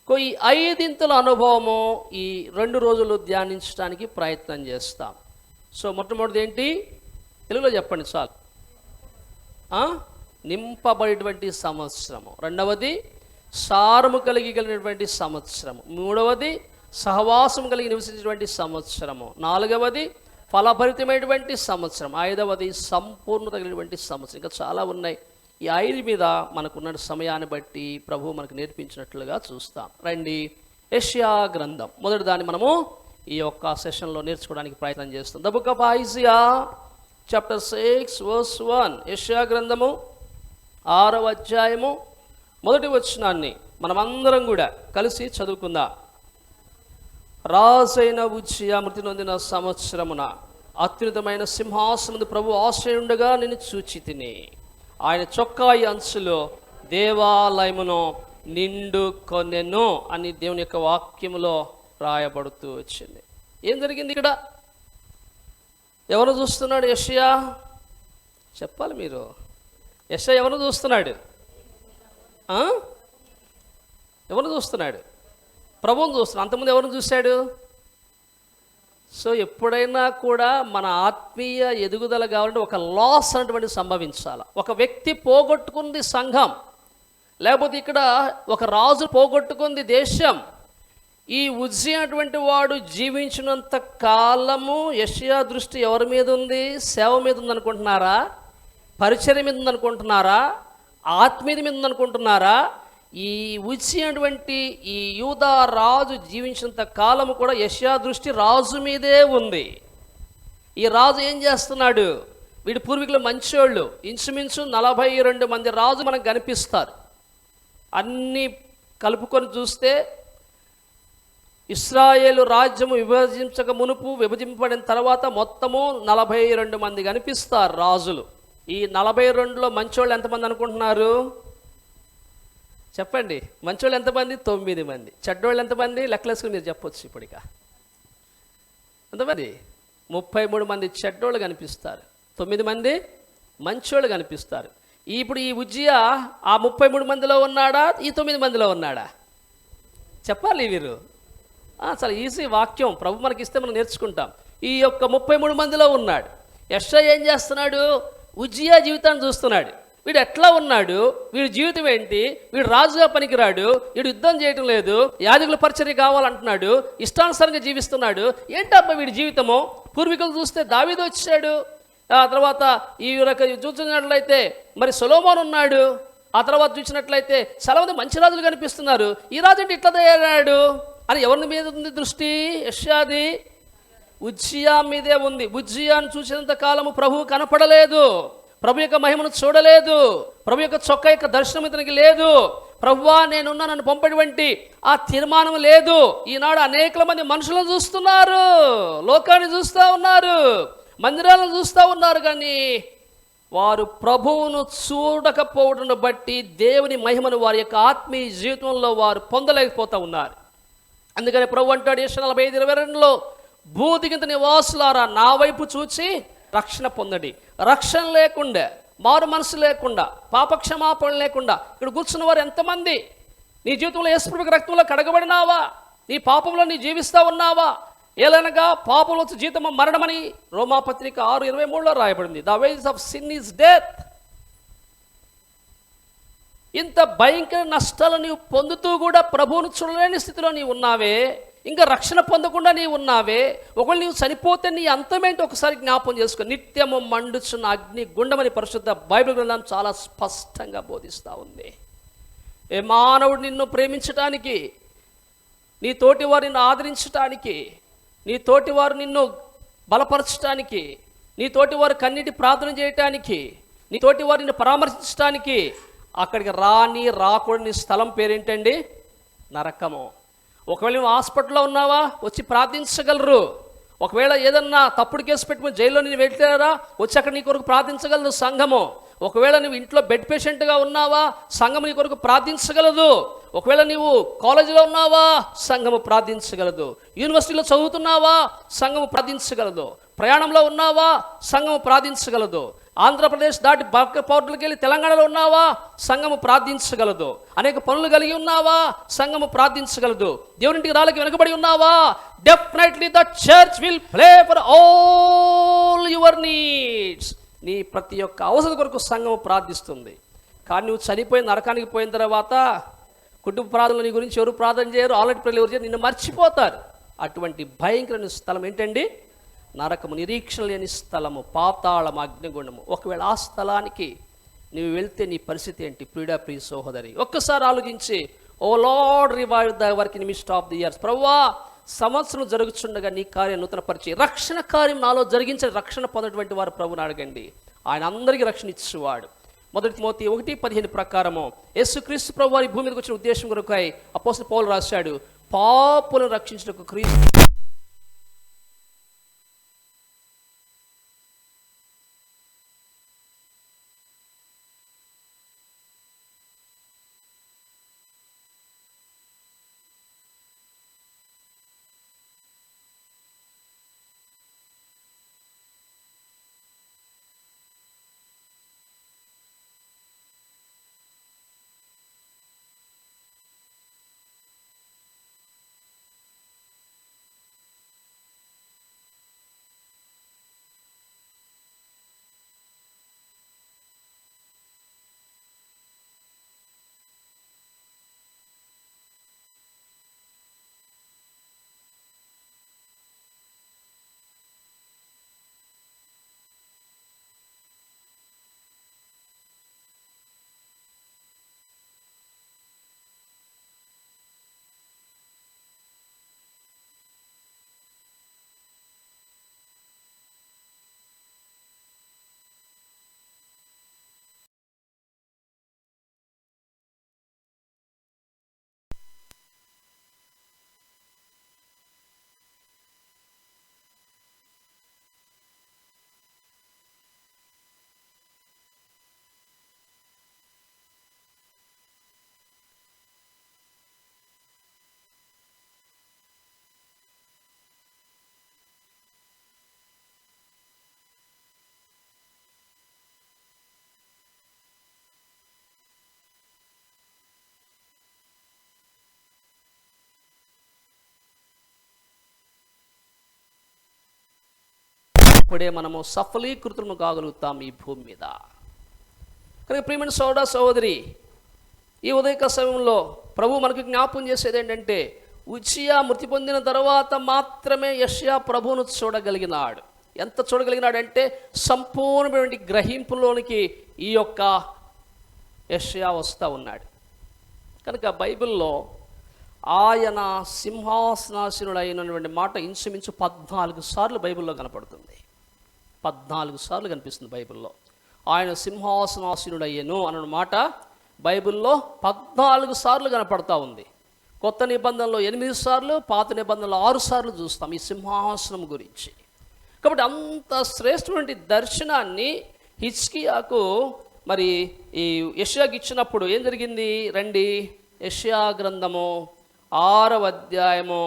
ఈ 5 అనుభవము ఈ 2 రోజులు ధ్యానించడానికి ప్రయత్నం చేస్తాం. సో మొట్టమొదటిది ఏంటి? తెలుగులో చెప్పండి చాలు. నింపబడినటువంటి సంవత్సరము. 2వది సారము కలిగినటువంటి సంవత్సరము. 3వది సహవాసం కలిగి నివసించినటువంటి సంవత్సరము. 4వది ఫలభరితమైనటువంటి సంవత్సరం. 5వది సంపూర్ణత కలిగినటువంటి సంవత్సరం. ఇంకా చాలా ఉన్నాయి. ఈ 5 మీద మనకున్న సమయాన్ని బట్టి ప్రభు మనకు నేర్పించినట్లుగా చూస్తాం. రండి, యెషయా గ్రంథం మొదటి దాన్ని మనము ఈ యొక్క సెషన్లో నేర్చుకోవడానికి ప్రయత్నం చేస్తాం. The book of Isaiah chapter 6 verse 1. యెషయా గ్రంథము 6వ అధ్యాయము 1వ వచనాన్ని మనమందరం కూడా కలిసి చదువుకుందాం. రాజైన ఉజ్జియా మృతి నొందిన సంవత్సరమున అత్యున్నతమైన సింహాసనము ప్రభు ఆశ్రయుండగా నేను చూచి తిని, ఆయన చొక్కాయి అంచులో దేవాలయమును నిండు కొనెను అని దేవుని యొక్క వాక్యములో రాయబడుతూ వచ్చింది. ఏం జరిగింది ఇక్కడ? ఎవరు చూస్తున్నాడు యెషయా? చెప్పాలి మీరు. యెషయా ఎవరు చూస్తున్నాడు? ఎవరు చూస్తున్నాడు? ప్రభువును చూస్తున్నాడు. అంతకుముందు ఎవరిని చూశాడు? సో ఎప్పుడైనా కూడా మన ఆత్మీయ ఎదుగుదల కావాలంటే ఒక లాస్ అనేటువంటి సంభవించాలి. ఒక వ్యక్తి పోగొట్టుకుంది సంఘం, లేకపోతే ఇక్కడ ఒక రాజు పోగొట్టుకుంది దేశం. ఈ ఉజ్జియా అటువంటి వాడు జీవించినంత కాలము యెషయా దృష్టి ఎవరి మీద ఉంది? సేవ మీద ఉందనుకుంటున్నారా? పరిచర్య మీద ఉందనుకుంటున్నారా? ఆత్మీయత మీద ఉందనుకుంటున్నారా? ఈ ఉజ్జియా అటువంటి ఈ యూదా రాజు జీవించినంత కాలము కూడా యెషయా దృష్టి రాజు మీదే ఉంది. ఈ రాజు ఏం చేస్తున్నాడు? వీడి పూర్వీకులు మంచోళ్ళు. ఇంచుమించు 42 మంది రాజు మనకు కనిపిస్తారు. అన్నీ కలుపుకొని చూస్తే ఇశ్రాయేలు రాజ్యము విభజించక మునుపు, విభజింపబడిన తర్వాత మొత్తము 42 మంది కనిపిస్తారు రాజులు. ఈ 42లో మంచోళ్ళు ఎంతమంది అనుకుంటున్నారు? చెప్పండి. మంచోళ్ళు ఎంతమంది? 9 మంది. చెడ్డోళ్ళు ఎంతమంది? లెక్కలేసుకుని మీరు చెప్పొచ్చు ఇప్పటిక. ఎంతమంది? 33 మంది చెడ్డోళ్ళు కనిపిస్తారు, 9 మంది మంచోళ్ళు కనిపిస్తారు. ఇప్పుడు ఈ ఉజ్జియా ఆ 33 మందిలో ఉన్నాడా, ఈ 9 మందిలో ఉన్నాడా? చెప్పాలి వీరు. చాలా ఈజీ వాక్యం, ప్రభు మనకి ఇస్తే మనం నేర్చుకుంటాం. ఈ యొక్క 33 మందిలో ఉన్నాడు. యెషయా ఏం చేస్తున్నాడు? ఉజ్జియా జీవితాన్ని చూస్తున్నాడు. వీడు ఎట్లా ఉన్నాడు, వీడి జీవితం ఏంటి, వీడు రాజుగా పనికిరాడు, వీడు యుద్ధం చేయటం లేదు, యాజకుల పరిచర్య కావాలంటున్నాడు, ఇష్టానుసారంగా జీవిస్తున్నాడు. ఏంటబ్బా వీడి జీవితము? పూర్వీకులు చూస్తే దావీదు వచ్చాడు, ఆ తర్వాత ఈ రకం చూసినట్లయితే మరి సొలొమోను ఉన్నాడు, ఆ తర్వాత చూసినట్లయితే చాలా మంది మంచి రాజులు కనిపిస్తున్నారు. ఈ రాజు అంటే ఇట్లా తయారాడు అని ఎవరి మీద ఉంది దృష్టి? యెషయాది ఉజ్జియా మీదే ఉంది. ఉజ్జియాను చూసినంత కాలము ప్రభువు కనపడలేదు, ప్రభు యొక్క మహిమను చూడలేదు, ప్రభు యొక్క చొక్కా యొక్క దర్శనం ఇతనికి లేదు. ప్రభువా నేనున్నా, నన్ను పంపటువంటి ఆ తీర్మానం లేదు. ఈనాడు అనేక మంది మనుషులను చూస్తున్నారు, లోకాన్ని చూస్తూ ఉన్నారు, మందిరాలను చూస్తూ ఉన్నారు, కానీ వారు ప్రభువును చూడకపోవడం బట్టి దేవుని మహిమను వారి యొక్క ఆత్మీయ జీవితంలో వారు పొందలేకపోతూ ఉన్నారు. అందుకని ప్రభు అంటాడు యెషయా 45:22లో, భూదిగంత నివాసులారా నా వైపు చూచి రక్షణ పొందండి. రక్షణ లేకుండా, మారు మనసు లేకుండా, పాపక్షమాపణ లేకుండా ఇక్కడ కూర్చున్న వారు ఎంతమంది? నీ జీవితంలో యేసుప్రభు రక్తంలో కడగబడినావా? నీ పాపంలో నీ జీవిస్తూ ఉన్నావా? ఏలనగా పాపంలో జీతము మరణమని రోమాపత్రిక 6:23లో రాయబడింది. The wage of sin is death. ఇంత భయంకర నష్టాలు నీవు పొందుతూ కూడా ప్రభువును చూడలేని స్థితిలో నీవు ఉన్నావే, ఇంకా రక్షణ పొందకుండా నీవు ఉన్నావే. ఒకవేళ నీవు చనిపోతే నీ అంతమేంటి ఒకసారి జ్ఞాపం చేసుకో. నిత్యము మండుచున్న అగ్ని గుండమని పరిశుద్ధ బైబిల్ గ్రంథం చాలా స్పష్టంగా బోధిస్తూ ఉంది. ఏ మానవుడు నిన్ను ప్రేమించటానికి, నీ తోటి వారు నిన్ను ఆదరించటానికి, నీ తోటి వారు నిన్ను బలపరచటానికి, నీ తోటి వారు కన్నీటి ప్రార్థన చేయటానికి, నీ తోటి వారు నిన్ను పరామర్శించడానికి అక్కడికి రాకూడని స్థలం పేరేంటండి? నరకము. ఒకవేళ నువ్వు హాస్పిటల్లో ఉన్నావా, వచ్చి ప్రార్థించగలరు. ఒకవేళ ఏదన్నా తప్పుడు కేసు పెట్టుకుని జైల్లో నేను వెళ్ళారా, వచ్చి అక్కడ నీ కొరకు ప్రార్థించగలదు సంఘము. ఒకవేళ నువ్వు ఇంట్లో బెడ్ పేషెంట్గా ఉన్నావా, సంఘము నీ కొరకు ప్రార్థించగలదు. ఒకవేళ నీవు కాలేజీలో ఉన్నావా, సంఘము ప్రార్థించగలదు. యూనివర్సిటీలో చదువుతున్నావా, సంఘము ప్రార్థించగలదు. ప్రయాణంలో ఉన్నావా, సంఘము ప్రార్థించగలదు. ఆంధ్రప్రదేశ్ దాటి పౌరులకి వెళ్ళి తెలంగాణలో ఉన్నావా, సంఘము ప్రార్థించగలదు. అనేక పనులు కలిగి ఉన్నావా, సంఘము ప్రార్థించగలదు. దేవునింటికి రాళ్ళకి వెనుకబడి ఉన్నావా, definitely the church will play for all your needs. నీ ప్రతి ఒక్క అవసరం కొరకు సంఘము ప్రార్థిస్తుంది. కానీ నువ్వు చనిపోయి నరకానికి పోయిన తర్వాత కుటుంబ ప్రార్థనలు నీ గురించి ఎవరు ప్రార్థన చేయరు, ఆల్రెడీ ప్రజలు ఎవరు చేయరు, నిన్ను మర్చిపోతారు. అటువంటి భయంకరమైన స్థలం ఏంటండి? నరకము, నిరీక్షణ లేని స్థలము, పాతాళము, అగ్నిగుండము. ఒకవేళ ఆ స్థలానికి నువ్వు వెళ్తే నీ పరిస్థితి ఏంటి? ప్రియ సహోదరి, ఒక్కసారి ఆలోచించి, O Lord revive the work in midst of the years. ప్రభువా సంవత్సరం జరుగుతుండగా నీ కార్యం నూతన పరిచయం, రక్షణ కార్యం నాలో జరిగించే రక్షణ పొందినటువంటి వారు ప్రభుని అడగండి. ఆయన అందరికీ రక్షణ ఇచ్చేవాడు. 1 తిమోతి 1:15 ప్రకారము యేసుక్రీస్తు ప్రభు వారి భూమి మీదకి వచ్చిన ఉద్దేశం కొరకై అపోస్తలుడు పౌలు రాశాడు, పాపులను రక్షించుటకు క్రీస్తు అప్పుడే మనము సఫలీకృతము కాగలుగుతాం ఈ భూమి మీద. కనుక ప్రియమైన సోదర సహోదరి, ఈ ఉదయక సమయంలో ప్రభు మనకు జ్ఞాపకం చేసేది ఏంటంటే, ఉజ్జియా మృతి పొందిన తర్వాత మాత్రమే యెషయా ప్రభువును చూడగలిగినాడు. ఎంత చూడగలిగినాడంటే సంపూర్ణమైన గ్రహింపులోనికి ఈ యొక్క యెషయా వస్తూ ఉన్నాడు. కనుక బైబిల్లో ఆయన సింహాసనాసీనుడైనటువంటి మాట ఇంచుమించు 14 సార్లు బైబిల్లో కనపడుతుంది. 14 సార్లు కనిపిస్తుంది బైబిల్లో. ఆయన సింహాసనాసీనుడయ్యను అన్న మాట బైబిల్లో 14 సార్లు కనపడతా ఉంది. కొత్త నిబంధనలో 8 సార్లు, పాత నిబంధనలో 6 సార్లు చూస్తాం ఈ సింహాసనం గురించి. కాబట్టి అంత శ్రేష్టమైన దర్శనాన్ని హిజ్కియాకు మరి ఈ యెషయాకి ఇచ్చినప్పుడు ఏం జరిగింది? రండి, యెషయా గ్రంథము 6వ అధ్యాయము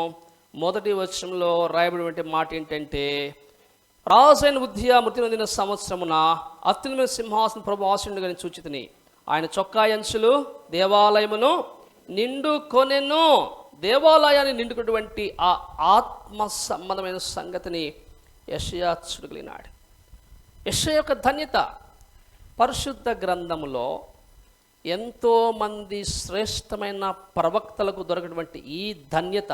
1వ వచనంలో రాయబడిన మాట ఏంటంటే, రాజైన ఉజ్జియా మృతి నొందిన సంవత్సరమున అత్యున్నత సింహాసనం ప్రభు ఆసీనుడుగా చూచితిని. ఆయన చొక్కా అంచులు దేవాలయమును నిండుకొనెను. దేవాలయాన్ని నిండుకున్నటువంటి ఆ ఆత్మ సంబంధమైన సంగతిని యెషయా చూడగలిగినాడు. యెషయా యొక్క ధన్యత, పరిశుద్ధ గ్రంథములో ఎంతోమంది శ్రేష్టమైన ప్రవక్తలకు దొరకటువంటి ఈ ధన్యత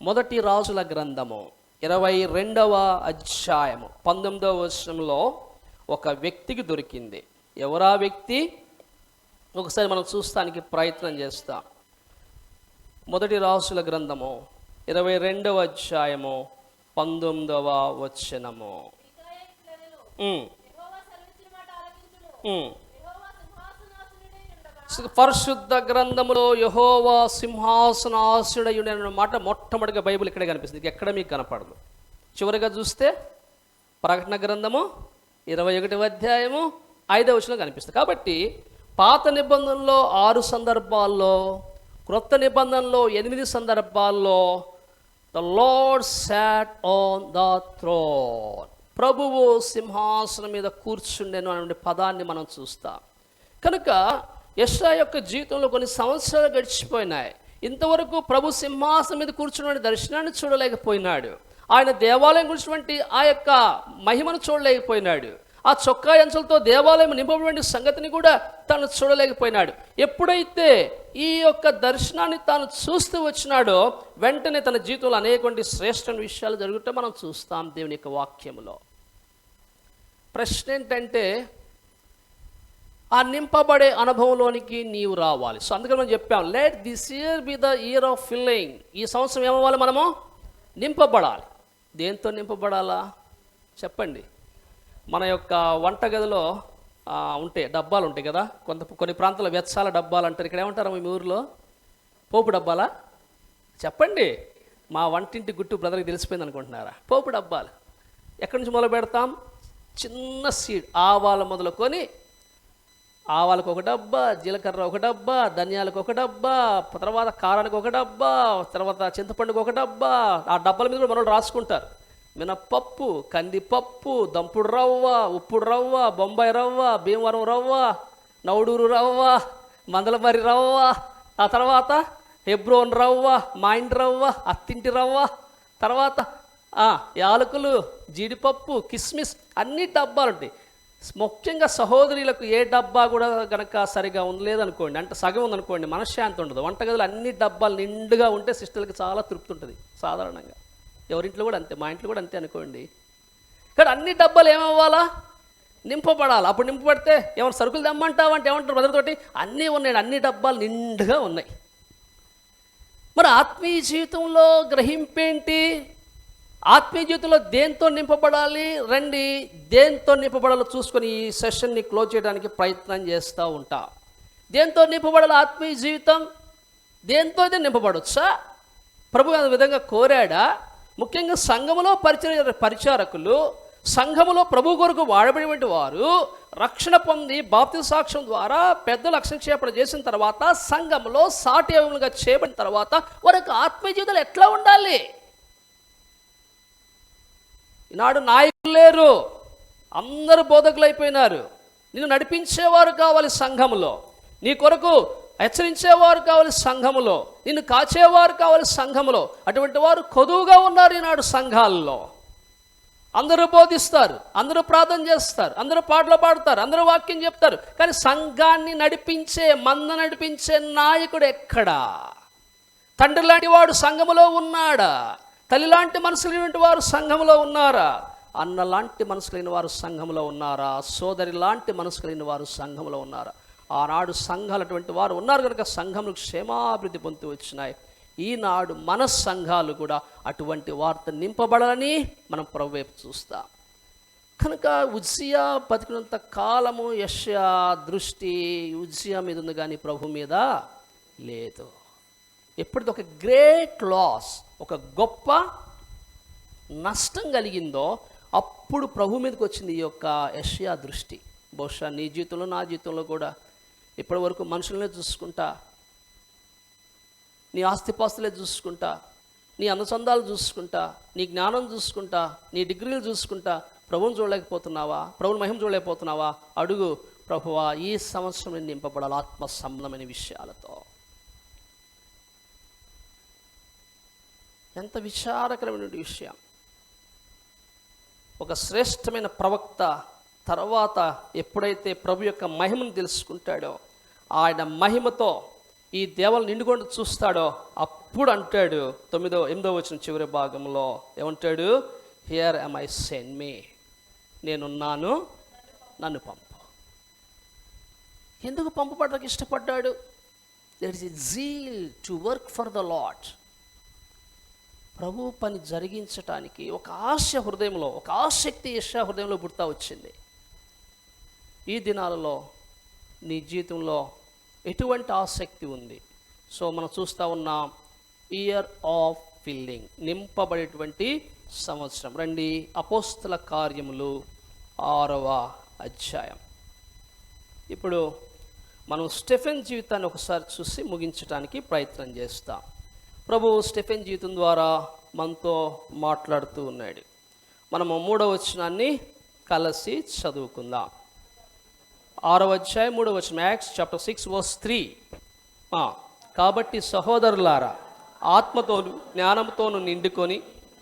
మొదటి రాజుల గ్రంథము 22వ అధ్యాయము 19వ వచనంలో ఒక వ్యక్తికి దొరికింది. ఎవరా వ్యక్తి? ఒకసారి మనం చూస్తానికి ప్రయత్నం చేస్తాం. మొదటి రాజుల గ్రంథము 22వ అధ్యాయము 19వ వచనము. పరిశుద్ధ గ్రంథములో యెహోవా సింహాసనాసీనుడైన మాట మొట్టమొదటిగా బైబిల్ ఇక్కడే కనిపిస్తుంది, ఎక్కడ మీకు కనపడదు. చివరిగా చూస్తే ప్రకటన గ్రంథము 21వ అధ్యాయము 5వ వచనం కనిపిస్తుంది. కాబట్టి పాత నిబంధనలో 6 సందర్భాల్లో, క్రొత్త నిబంధనలో 8 సందర్భాల్లో the Lord sat on the throne, ప్రభువు సింహాసనం మీద కూర్చుండెను అనే పదాన్ని మనం చూస్తాం. కనుక యెషయా యొక్క జీవితంలో కొన్ని సంవత్సరాలు గడిచిపోయినాయి. ఇంతవరకు ప్రభు సింహాసనం మీద కూర్చున్న దర్శనాన్ని చూడలేకపోయినాడు. ఆయన దేవాలయం కూర్చున్నటువంటి ఆ యొక్క మహిమను చూడలేకపోయినాడు. ఆ చొక్కా అంచులతో దేవాలయం నింపబడిన సంగతిని కూడా తాను చూడలేకపోయినాడు. ఎప్పుడైతే ఈ యొక్క దర్శనాన్ని తాను చూస్తూ వచ్చినాడో వెంటనే తన జీవితంలో అనేక శ్రేష్ఠ విషయాలు జరుగుతూ మనం చూస్తాం దేవుని యొక్క వాక్యములో. ప్రశ్న ఏంటంటే, ఆ నింపబడే అనుభవంలోనికి నీవు రావాలి. సో అందుకని మనం చెప్పాం, let this year be the year of filling. ఈ సంవత్సరం ఏమవ్వాలి? మనము నింపబడాలి. దేంతో నింపబడాలా చెప్పండి? మన యొక్క వంటగదిలో ఉంటాయి డబ్బాలు ఉంటాయి కదా, కొన్ని ప్రాంతాల్లో వెచ్చాల డబ్బాలు అంటారు. ఇక్కడ ఏమంటారు మీ ఊరిలో? పోపు డబ్బాలా? చెప్పండి. మా వంటింటి గుట్టు బ్రదర్కి తెలిసిపోయింది అనుకుంటున్నారా? పోపు డబ్బాలు. ఎక్కడి నుంచి మొదలు పెడతాం? చిన్న సీడ్, ఆవాల మొదలుకొని, ఆవాలకు ఒక డబ్బా, జీలకర్ర ఒక డబ్బా, ధనియాలకు ఒక డబ్బా, తర్వాత కారానికి ఒక డబ్బా, తర్వాత చింతపండుకు ఒక డబ్బా. ఆ డబ్బాల మీద కూడా మనోళ్ళు రాసుకుంటారు. మినప్పప్పు, కందిపప్పు, దంపుడు రవ్వ, ఉప్పుడు రవ్వ, బొంబాయి రవ్వ, భీమవరం రవ్వ, నవడూరు రవ్వ, మందలమరి రవ్వ, ఆ తర్వాత హెబ్రోన్ రవ్వ, మాయిండ్ రవ్వ, అత్తింటి రవ్వ, తర్వాత యాలకులు, జీడిపప్పు, కిస్మిస్, అన్ని డబ్బాలు ఉంటాయి. ముఖ్యంగా సహోదరులకు ఏ డబ్బా కూడా కనుక సరిగా ఉండలేదనుకోండి, అంటే సగం ఉందనుకోండి, మనశ్శాంతి ఉండదు. వంటగదిలో అన్ని డబ్బాలు నిండుగా ఉంటే సిస్టర్కి చాలా తృప్తి ఉంటుంది సాధారణంగా. ఎవరింట్లో కూడా అంతే, మా ఇంట్లో కూడా అంతే అనుకోండి. ఇక్కడ అన్ని డబ్బాలు ఏమవ్వాలా? నింపబడాలి. అప్పుడు నింపబడితే ఏమైనా సరుకులు తెమ్మంటావంటే ఏమంటారు బ్రదర్తోటి? అన్నీ ఉన్నాయి, అన్ని డబ్బాలు నిండుగా ఉన్నాయి. మరి ఆత్మీయ జీవితంలో గ్రహింపేంటి? ఆత్మీయ జీవితంలో దేంతో నింపబడాలి? రండి, దేంతో నింపబడాలో చూసుకొని ఈ సెషన్ని క్లోజ్ చేయడానికి ప్రయత్నం చేస్తూ ఉంటా. దేంతో నింపబడాలి ఆత్మీయ జీవితం? దేంతో అయితే నింపబడొచ్చా? ప్రభు ఆ విధంగా కోరాడా? ముఖ్యంగా సంఘములో పరిచారకులు, సంఘములో ప్రభు కొరకు వాడబడినటువంటి వారు రక్షణ పొంది బాప్తిస్మ సాక్ష్యం ద్వారా పెద్దలు అక్షరక్షేపణ చేసిన తర్వాత సంఘంలో సాటి అవములుగా చేయబడిన తర్వాత వారికి ఆత్మీయ జీవితాలు ఎట్లా ఉండాలి? ఈనాడు నాయకులు లేరు, అందరూ బోధకులు అయిపోయినారు. నిన్ను నడిపించేవారు కావాలి సంఘములో, నీ కొరకు హెచ్చరించేవారు కావాలి సంఘములో, నిన్ను కాచేవారు కావాలి సంఘములో. అటువంటి వారు కొదువుగా ఉన్నారు ఈనాడు సంఘాల్లో. అందరూ బోధిస్తారు, అందరూ ప్రార్థన చేస్తారు, అందరూ పాటలు పాడతారు, అందరూ వాక్యం చెప్తారు. కానీ సంఘాన్ని నడిపించే, మంద నడిపించే నాయకుడు ఎక్కడా? తండ్రి లాంటి వాడు సంఘములో ఉన్నాడా? తల్లి లాంటి మనసు లేని వారు సంఘములో ఉన్నారా? అన్న లాంటి మనసు లేని వారు సంఘంలో ఉన్నారా? సోదరి లాంటి మనసు లేని వారు సంఘంలో ఉన్నారా? ఆనాడు సంఘాలు అటువంటి వారు ఉన్నారు కనుక సంఘములకు క్షేమాభివృద్ధి పొందుతూ వచ్చినాయి. ఈనాడు మన సంఘాలు కూడా అటువంటి వార్త నింపబడాలని మనం ప్రభు వైపు చూస్తాం. కనుక ఉజ్జియా బతికినంత కాలము యెషయా దృష్టి ఉజ్జియా మీద ఉంది, కానీ ప్రభు మీద లేదు. ఎప్పుడైతే ఒక గ్రేట్ లాస్, ఒక గొప్ప నష్టం కలిగిందో అప్పుడు ప్రభు మీదకి వచ్చింది ఈ యొక్క యెషయా దృష్టి. బహుశా నీ జీవితంలో నా జీవితంలో కూడా ఇప్పటి వరకు మనుషులనే చూసుకుంటా, నీ ఆస్తిపాస్తులే చూసుకుంటా, నీ అందచందాలు చూసుకుంటా, నీ జ్ఞానం చూసుకుంటా, నీ డిగ్రీలు చూసుకుంటా ప్రభువుని చూడలేకపోతున్నావా? ప్రభువుని మహిమ చూడలేకపోతున్నావా? అడుగు, ప్రభువా ఈ సంవత్సరం నేను నింపబడాలి ఆత్మ సంబంధమైన విషయాలతో. ఎంత విచారకరమైన విషయం. ఒక శ్రేష్టమైన ప్రవక్త తర్వాత ఎప్పుడైతే ప్రభు యొక్క మహిమను తెలుసుకుంటాడో, ఆయన మహిమతో ఈ దేవాలను నిండుకొని చూస్తాడో అప్పుడు అంటాడు 8వ వచనం చివరి భాగంలో ఏమంటాడు? Here am I, send me. నేనున్నాను, నన్ను పంపు. ఎందుకు పంపబడడానికి ఇష్టపడ్డాడు? There is a zeal to work for the Lord. ప్రభు పని జరిగించటానికి ఒక ఆశ హృదయంలో, ఒక ఆసక్తి యెషయా హృదయంలో పుడతా వచ్చింది. ఈ దినాలలో నీ జీవితంలో ఎటువంటి ఆసక్తి ఉంది? సో మనం చూస్తూ ఉన్నాం ఇయర్ ఆఫ్ ఫిల్లింగ్, నింపబడేటువంటి సంవత్సరం. రండి అపోస్తల కార్యములు 6వ అధ్యాయం. ఇప్పుడు మనం స్టెఫెన్ జీవితాన్ని ఒకసారి చూసి ముగించడానికి ప్రయత్నం చేస్తాం. ప్రభు స్టెఫెన్ జీవితం ద్వారా మనతో మాట్లాడుతూ ఉన్నాడు. మనము 3వ వచనాన్ని కలిసి చదువుకుందాం. 6వ అధ్యాయం 3వ వచనం, యాక్ట్స్ చాప్టర్ 6 verse 3. కాబట్టి సహోదరులారా, ఆత్మతోను జ్ఞానంతోను నిండుకొని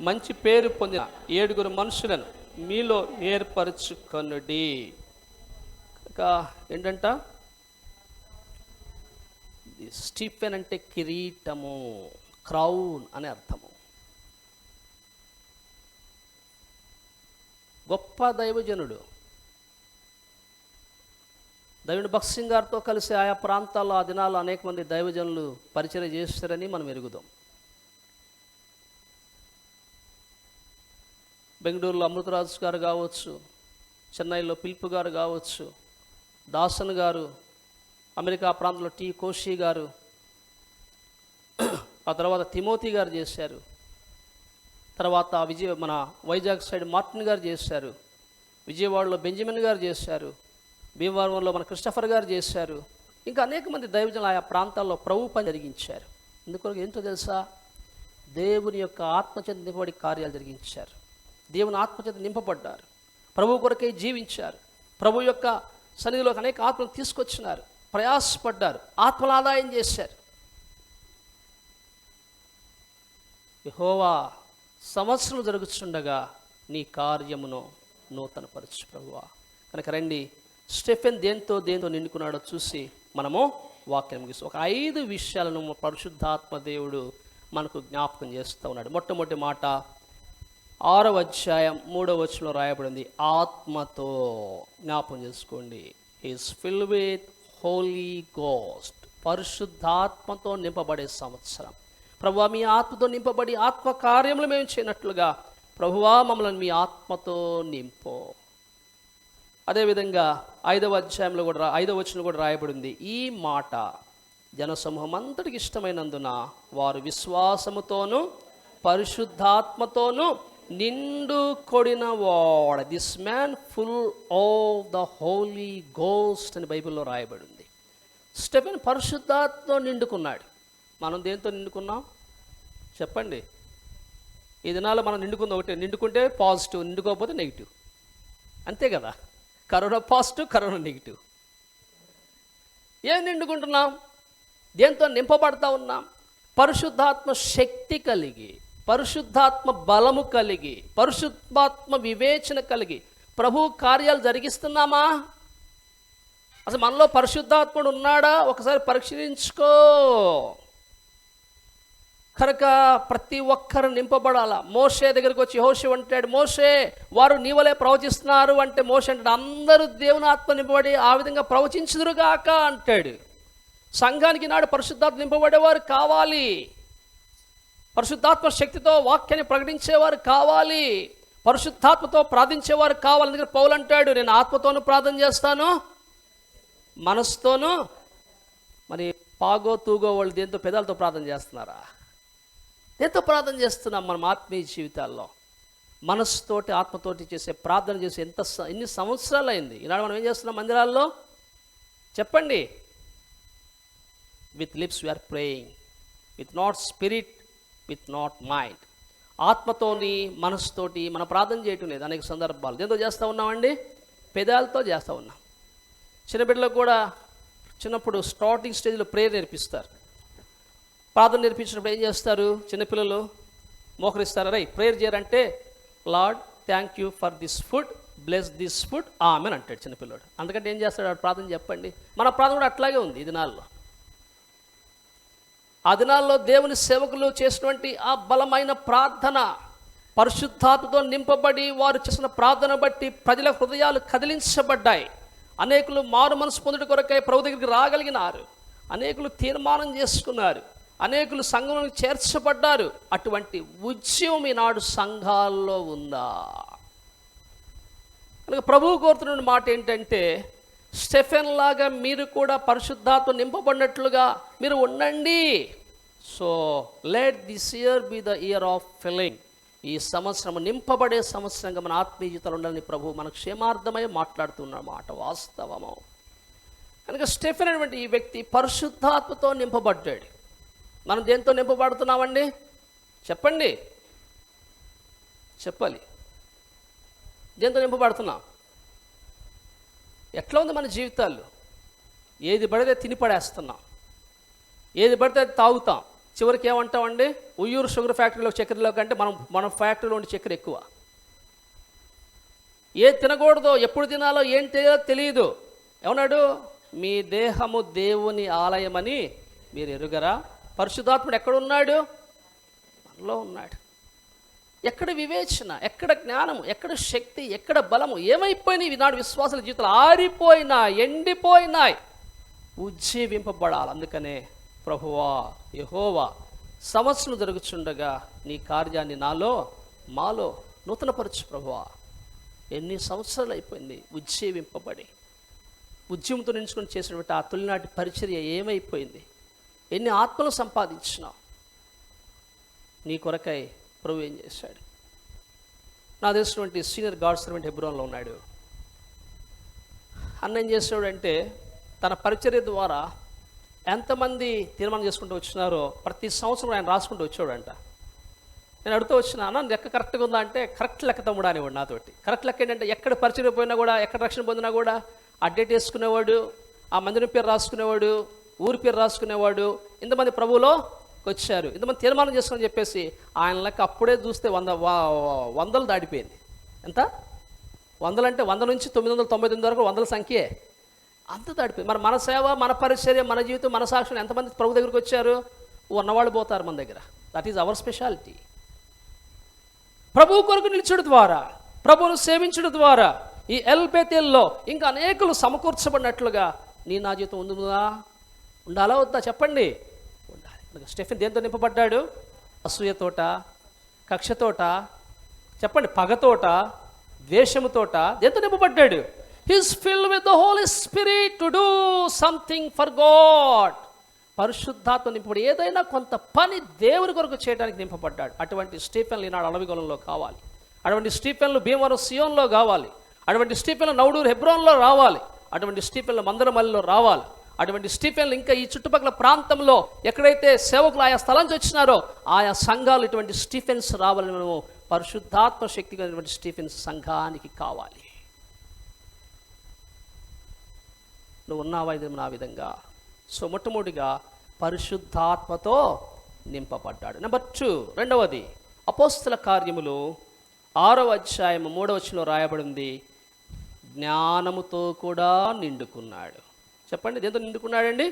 మంచి పేరు పొందిన 7 మనుషులను మీలో ఏర్పరచుకొనుడి. ఇంకా ఏంటంట? స్టీఫెన్ అంటే కిరీటము, క్రౌన్ అనే అర్థము. గొప్ప దైవజనుడు. దైవుని భక్త్ సింగ్ గారితో కలిసి ఆయా ప్రాంతాల్లో ఆ దినాల్లో అనేక మంది దైవజనులు పరిచయం చేస్తారని మనం ఎరుగుదాం. బెంగళూరులో అమృతరాజు గారు కావచ్చు, చెన్నైలో పిలుపు గారు కావచ్చు, దాసన్ గారు, అమెరికా ప్రాంతంలో టి కోషి గారు, ఆ తర్వాత తిమోతి గారు చేశారు, తర్వాత మన వైజాగ్ సైడ్ మార్టిన్ గారు చేశారు, విజయవాడలో బెంజమిన్ గారు చేశారు, భీమవరంలో మన క్రిస్టఫర్ గారు చేశారు. ఇంకా అనేక మంది దైవజనులు ఆయా ప్రాంతాల్లో ప్రభు పని జరిగించారు. ఎందుకొరకు ఏంటో తెలుసా? దేవుని యొక్క ఆత్మచేత నింపబడి కార్యాలు జరిగించారు. దేవుని ఆత్మచేత నింపబడ్డారు, ప్రభు కొరకై జీవించారు, ప్రభు యొక్క సన్నిధిలోకి అనేక ఆత్మను తీసుకొచ్చినారు, ప్రయాసపడ్డారు, ఆత్మల ఆదాయం చేశారు. యెహోవా సంవత్సరం జరుగుతుండగా నీ కార్యమును నూతనపరచు ప్రభువా. కనుక రండి స్టెఫెన్ దేంతో నిండుకున్నాడో చూసి మనము వాక్యం ముగిస్తాం. ఒక 5 విషయాలను పరిశుద్ధాత్మ దేవుడు మనకు జ్ఞాపకం చేస్తూ ఉన్నాడు. మొట్టమొదటి మాట 6వ అధ్యాయం 3వ వచనంలో రాయబడింది, ఆత్మతో. జ్ఞాపకం చేసుకోండి. Is filled with Holy Ghost. పరిశుద్ధాత్మతో నింపబడే సంవత్సరం. ప్రభువా మీ ఆత్మతో నింపబడి ఆత్మ కార్యములు మేము చేయనట్లుగా ప్రభువా మమ్మల్ని మీ ఆత్మతో నింపో. అదేవిధంగా 5వ అధ్యాయంలో కూడా 5వ వచనం కూడా రాయబడింది, ఈ మాట జనసమూహం అంతటికి ఇష్టమైనందున వారు విశ్వాసముతోనూ పరిశుద్ధాత్మతోనూ నిండు కొడిన వాడ. This man full of the Holy Ghost అని బైబిల్లో రాయబడింది. స్టెఫెన్ పరిశుద్ధాత్మతో నిండుకున్నాడు. మనం దేంతో నిండుకున్నాం చెప్పండి? ఈ దినాల్లో మనం నిండుకుంది ఒకటే, నిండుకుంటే పాజిటివ్, నిండుకోకపోతే నెగిటివ్. అంతే కదా? Corona positive, corona negative. ఏం నిండుకుంటున్నాం? దేంతో నింపబడతా ఉన్నాం? పరిశుద్ధాత్మ శక్తి కలిగి, పరిశుద్ధాత్మ బలము కలిగి, పరిశుద్ధాత్మ వివేచన కలిగి ప్రభు కార్యాలు జరిగిస్తున్నామా? అసలు మనలో పరిశుద్ధాత్ముడు ఉన్నాడా? ఒకసారి పరిశీలించుకో. కనుక ప్రతి ఒక్కరు నింపబడాల. మోషే దగ్గరికి వచ్చి యెహోషువ అంటాడు, మోషే వారు నీ వలే ప్రవచిస్తున్నారు అంటే, మోషే అంటాడు అందరూ దేవుని ఆత్మ నింపబడి ఆ విధంగా ప్రవచించుదురుగాక అంటాడు. సంఘానికి నాడు పరిశుద్ధాత్మ నింపబడేవారు కావాలి, పరిశుద్ధాత్మ శక్తితో వాక్యాన్ని ప్రకటించేవారు కావాలి, పరిశుద్ధాత్మతో ప్రార్థించేవారు కావాలి. అందుకని పౌలు అంటాడు, నేను ఆత్మతోనూ ప్రార్థన చేస్తాను, మనసుతోనూ. మరి పాగో తూగో వాళ్ళు దేంతో? పెదాలతో ప్రార్థన చేస్తున్నారా? దేంతో ప్రార్థన చేస్తున్నాం? మనం ఆత్మీయ జీవితాల్లో మనసుతోటి ఆత్మతోటి చేసే ప్రార్థన చేసి ఎన్ని సంవత్సరాలు అయింది. ఈనాడు మనం ఏం చేస్తున్నాం మందిరాల్లో? చెప్పండి. With lips we are praying, with not spirit, with not mind. ఆత్మతోని మనసుతోటి మనం ప్రార్థన చేయటం లేదు అనేక సందర్భాలు. దేంతో చేస్తూ ఉన్నామండి? పెదాలతో చేస్తూ ఉన్నాం. చిన్నబిడ్డలకు కూడా చిన్నప్పుడు స్టార్టింగ్ స్టేజ్లో ప్రేయర్ నేర్పిస్తారు. ప్రార్థన నేర్పించినప్పుడు ఏం చేస్తారు? చిన్నపిల్లలు మోకరిస్తారు. రై ప్రేయర్ చేయాలంటే, lord thank you for this food, bless this food, amen అంటాడు చిన్నపిల్లడు. అందుకంటే ఏం చేస్తాడు వాడు? ప్రార్థన చెప్పండి. మన ప్రార్థన కూడా అట్లాగే ఉంది ఈ దినాల్లో. ఆ దినాల్లో దేవుని సేవకులు చేసినటువంటి ఆ బలమైన ప్రార్థన, పరిశుద్ధాత్మతో నింపబడి వారు చేసిన ప్రార్థన బట్టి ప్రజల హృదయాలు కదిలించబడ్డాయి. అనేకులు మారు మనసు పొందుట కొరకై ప్రభు దగ్గరికి రాగలిగినారు, అనేకులు తీర్మానం చేసుకున్నారు, అనేకులు సంఘంలో చేర్చబడ్డారు. అటువంటి ఉద్యమం ఈనాడు సంఘాల్లో ఉందా? కనుక ప్రభువు కోరుతున్న మాట ఏంటంటే, స్టెఫెన్ లాగా మీరు కూడా పరిశుద్ధాత్మ నింపబడినట్లుగా మీరు ఉండండి. So let this year be the year of filling. ఈ సంవత్సరం నింపబడే సంవత్సరంగా మన ఆత్మీయ జీవితాలు ఉండాలని ప్రభు మనకు క్షేమార్థమై మాట్లాడుతున్న మాట వాస్తవము. కనుక స్టెఫెన్ అనేటువంటి ఈ వ్యక్తి పరిశుద్ధాత్మతో నింపబడ్డాడు. మనం దేంతో నింపబడుతున్నామండి? చెప్పండి, చెప్పాలి. దేంతో నింపబడుతున్నాం? ఎట్లా ఉంది మన జీవితాలు? ఏది పడితే తిని పడేస్తున్నాం, ఏది పడితే అది తాగుతాం. చివరికి ఏమంటామండి? ఉయ్యూరు షుగర్ ఫ్యాక్టరీలో చక్కెరలో కంటే మన ఫ్యాక్టరీలో ఉండే చక్కెర ఎక్కువ. ఏది తినకూడదో, ఎప్పుడు తినాలో, ఏం తెలియదు. ఏమన్నాడు? మీ దేహము దేవుని ఆలయమని మీరు ఎరుగరా? పరిశుద్ధాత్ముడు ఎక్కడున్నాడు? మనలో ఉన్నాడు. ఎక్కడ వివేచన, ఎక్కడ జ్ఞానము, ఎక్కడ శక్తి, ఎక్కడ బలము? ఏమైపోయినాయి ఈనాడు విశ్వాసాల జీవితాలు? ఆరిపోయినా, ఎండిపోయినాయి. ఉజ్జీవింపబడాలి. అందుకనే ప్రభువా యెహోవా సంవత్సరం జరుగుచుండగా నీ కార్యాన్ని నాలో మాలో నూతనపరచు ప్రభువా. ఎన్ని సంవత్సరాలు అయిపోయింది ఉజ్జీవింపబడి, ఉద్యమంతో నించుకొని చేసినటువంటి ఆ తొలినాటి పరిచర్య ఏమైపోయింది? ఎన్ని ఆత్మలు సంపాదించినావు? నీ కొరకై ప్రభు ఏం చేశాడు? నా తెలిసినటువంటి సీనియర్ గాడ్ సర్వెంట్ హెబ్రోన్లో ఉన్నాడు. అన్న ఏం చేశాడంటే, తన పరిచర్య ద్వారా ఎంతమంది తీర్మానం చేసుకుంటూ వచ్చినారో ప్రతి సంవత్సరం ఆయన రాసుకుంటూ వచ్చాడంట. నేను అడుగుతూ వచ్చిన, అన్న లెక్క కరెక్ట్గా ఉందా అంటే, కరెక్ట్ లెక్క తమ్ముడు అనేవాడు నాతోటి. కరెక్ట్ లెక్క ఏంటంటే, ఎక్కడ పరిచర్య పోయినా కూడా, ఎక్కడ రక్షణ పొందినా కూడా ఆ డేట్ వేసుకునేవాడు, ఆ మందిరం పేరు రాసుకునేవాడు, ఊరి పేరు రాసుకునేవాడు. ఇంతమంది ప్రభువులో వచ్చారు, ఇంతమంది తీర్మానం చేసుకుని చెప్పేసి ఆయన లెక్క అప్పుడే చూస్తే వందలు దాటిపోయింది. ఎంత? వందలంటే 100 నుంచి 999 వరకు వందల సంఖ్యే, అంత దాటిపోయింది. మరి మన సేవ, మన పరిచర్య, మన జీవితం, మన సాక్షులు ఎంతమంది ప్రభు దగ్గరికి వచ్చారు? ఉన్నవాళ్ళు పోతారు మన దగ్గర. That is our speciality. ప్రభువు కొరకు నిలిచడం ద్వారా, ప్రభువును సేవించడం ద్వారా ఈ ఎల్బేతేల్లో ఇంకా అనేకులు సమకూర్చబడినట్లుగా నా జీవితం ఉందా? ఉండాలా వద్దా? చెప్పండి. ఉండాలి. స్టెఫెన్ దేంతో నింపబడ్డాడు? అసూయతోట, కక్షతోట, చెప్పండి, పగతోట, ద్వేషముతోట దేంతో నింపబడ్డాడు? He's filled with the Holy Spirit to do something for God. పరిశుద్ధాత్మ నింపబడి ఏదైనా కొంత పని దేవుని కొరకు చేయడానికి నింపబడ్డాడు. అటువంటి స్టీఫెన్లు ఈనాడు అడవిగొలంలో కావాలి. అటువంటి స్టీఫెన్లు భీమవరం సియోన్లో కావాలి. అటువంటి స్టీఫెన్లు నవడూరు హెబ్రోన్లో రావాలి. అటువంటి స్టీఫెన్లు మందరమల్లిలో రావాలి. అటువంటి స్టీఫెన్లు ఇంకా ఈ చుట్టుపక్కల ప్రాంతంలో ఎక్కడైతే సేవకులు ఆయా స్థలం నుంచి వచ్చినారో ఆయా సంఘాలు ఇటువంటి స్టీఫెన్స్ రావాలని మనము పరిశుద్ధాత్మ శక్తి కలిగినటువంటి స్టీఫెన్స్ సంఘానికి కావాలి. నువ్వు ఉన్నావా ఇది నా విధంగా? సో మొట్టమొదటిగా పరిశుద్ధాత్మతో నింపబడ్డాడు. నెంబర్ 2, రెండవది అపోస్తల కార్యములు 6వ అధ్యాయం 3వ వచనంలో రాయబడింది, జ్ఞానముతో కూడా నిండుకున్నాడు. చెప్పండి, దేంతో నిండుకున్నాడండి?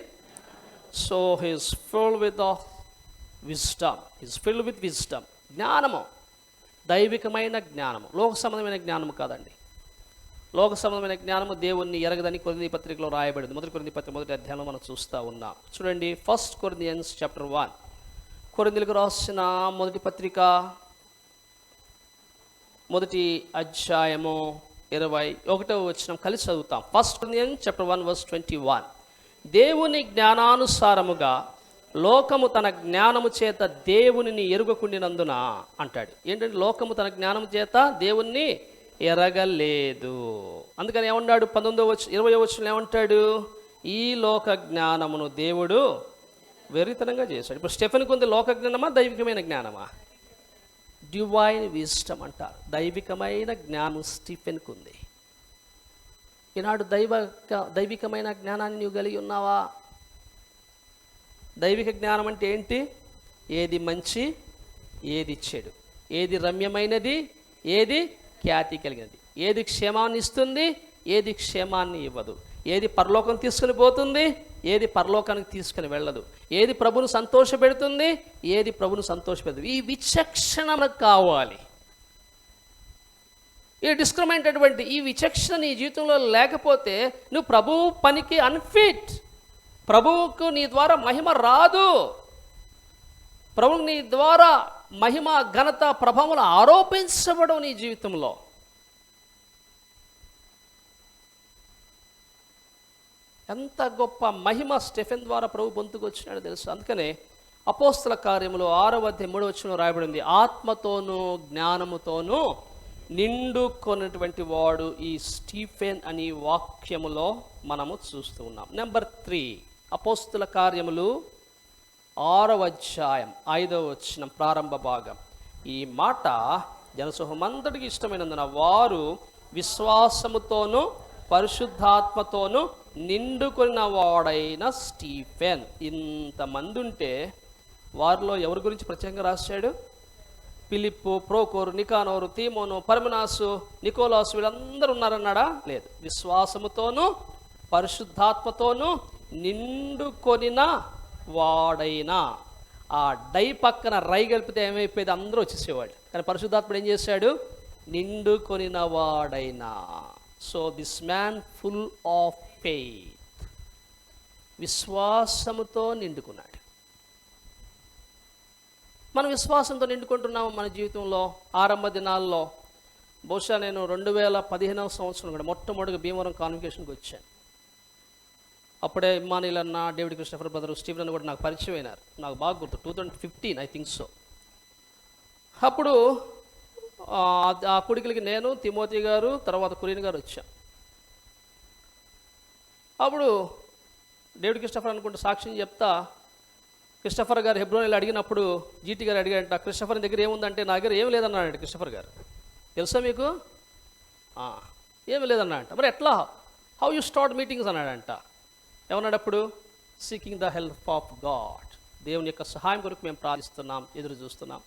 So he's filled with wisdom, he's filled with wisdom. జ్ఞానము, దైవికమైన జ్ఞానము, లోక సంబంధమైన జ్ఞానము కాదండి. లోక సంబంధమైన జ్ఞానము దేవుణ్ణి ఎరగదని కొరింథీ పత్రికలో రాయబడింది. మొదటి కొరింథీ పత్రిక 1వ అధ్యాయంలో మనం చూస్తూ ఉన్నాం. చూడండి, 1 Corinthians chapter 1, కొరింథీయులకు రాసిన మొదటి పత్రిక 1వ అధ్యాయము 21వ వచనం కలిసి చదువుతాం. 1 Corinthians chapter 1 verse 21. దేవుని జ్ఞానానుసారముగా లోకము తన జ్ఞానము చేత దేవునిని ఎరుగకుండినందున అంటాడు. ఏంటంటే లోకము తన జ్ఞానము చేత దేవుణ్ణి ఎరగలేదు. అందుకని ఏమన్నాడు? 20వ వచనంలో ఏమంటాడు? ఈ లోక జ్ఞానమును దేవుడు వెరితనంగా చేశాడు. ఇప్పుడు స్టెఫెన్కి ఉంది లోక జ్ఞానమా, దైవికమైన జ్ఞానమా? డివైన్ విజ్డమ్ అంటారు. దైవికమైన జ్ఞానం స్టీఫెన్కి ఉంది. ఈనాడు దైవికమైన జ్ఞానాన్ని నువ్వు కలిగి ఉన్నావా? దైవిక జ్ఞానం అంటే ఏంటి? ఏది మంచి, ఏది చెడు, ఏది రమ్యమైనది, ఏది ఖ్యాతి కలిగినది, ఏది క్షేమాన్ని ఇస్తుంది, ఏది క్షేమాన్ని ఇవ్వదు, ఏది పరలోకం తీసుకుని పోతుంది, ఏది పరలోకానికి తీసుకుని వెళ్ళదు, ఏది ప్రభును సంతోషపెడుతుంది, ఏది ప్రభును సంతోషపెడదు. ఈ విచక్షణ మనకు కావాలి. ఈ డిస్క్రిమినేట్ అటువంటి ఈ విచక్షణ నీ జీవితంలో లేకపోతే నువ్వు ప్రభు పనికి అన్ఫిట్. ప్రభువుకు నీ ద్వారా మహిమ రాదు. ప్రభువు నీ ద్వారా మహిమ, ఘనత, ప్రభావాలు ఆరోపించబడవు నీ జీవితంలో. ఎంత గొప్ప మహిమ స్టెఫెన్ ద్వారా ప్రభు పొందుకొచ్చినాడో తెలుసు. అందుకనే అపోస్తల కార్యములు 6వ అధ్యాయం 3వ వచనంలో రాయబడింది, ఆత్మతోనూ జ్ఞానముతోనూ నిండుకొన్నటువంటి వాడు ఈ స్టీఫెన్ అని వాక్యములో మనము చూస్తూ ఉన్నాం. నెంబర్ 3, అపోస్తల కార్యములు 6వ అధ్యాయం 5వ వచనం ప్రారంభ భాగం. ఈ మాట జనసమూహమంతటికి ఇష్టమైనందున వారు విశ్వాసముతోనూ పరిశుద్ధాత్మతోనూ నిండుకొన్న వాడైన స్టీఫెన్. ఇంతమంది ఉంటే వారిలో ఎవరి గురించి ప్రత్యేకంగా రాశాడు? ఫిలిప్పు, ప్రోకోరు, నికానోరు, తీమోను, పర్మినాసు, నికోలాసు వీళ్ళందరూ ఉన్నారన్నాడా? లేదు. విశ్వాసముతోనూ పరిశుద్ధాత్మతోనూ నిండుకొనిన వాడైన. ఆ డై పక్కన రై కలిపితే ఏమైపోయేది? అందరూ వచ్చేసేవాళ్ళు. కానీ పరిశుద్ధాత్ముడు ఏం చేశాడు? నిండుకొనిన వాడైనా. So this man full of faith, విశ్వాసముతో నిండుకున్నాడు. మనం విశ్వాసంతో నిండుకుంటున్నాము మన జీవితంలో. ఆరంభ దినాల్లో బహుశా నేను 2015వ సంవత్సరం కూడా మొట్టమొదటిగా భీమవరం కాన్వకేషన్కి వచ్చాను. అప్పుడే ఇమ్మానుయేల్ అన్న, డేవిడ్ క్రిస్టఫర్ బ్రదర్, స్టీఫెన్ అన్న కూడా నాకు పరిచయం అయినారు. నాకు బాగా గుర్తు, 2015 ఐ థింక్ సో. అప్పుడు ఆ కుడికిలకి నేను, తిమోతి గారు, తర్వాత కురియన్ గారు వచ్చాం. అప్పుడు డేవిడ్ క్రిస్టఫర్ అనుకుంటే సాక్ష్యం చెప్తా, క్రిస్టఫర్ గారు హెబ్రోన్లో అడిగినప్పుడు జీటీ గారు అడిగాడంట, క్రిస్టఫర్ దగ్గర ఏముందంటే నా దగ్గర ఏమి లేదన్నాడు క్రిస్టఫర్ గారు. తెలుసా మీకు? ఏమి లేదన్నాడంట. మరి ఎట్లా, హౌ యూ స్టార్ట్ మీటింగ్స్ అన్నాడంట. ఏమన్నాడు అప్పుడు? Seeking the help of God, దేవుని యొక్క సహాయం కొరకు మేము ప్రార్థిస్తున్నాం, ఎదురు చూస్తున్నాం.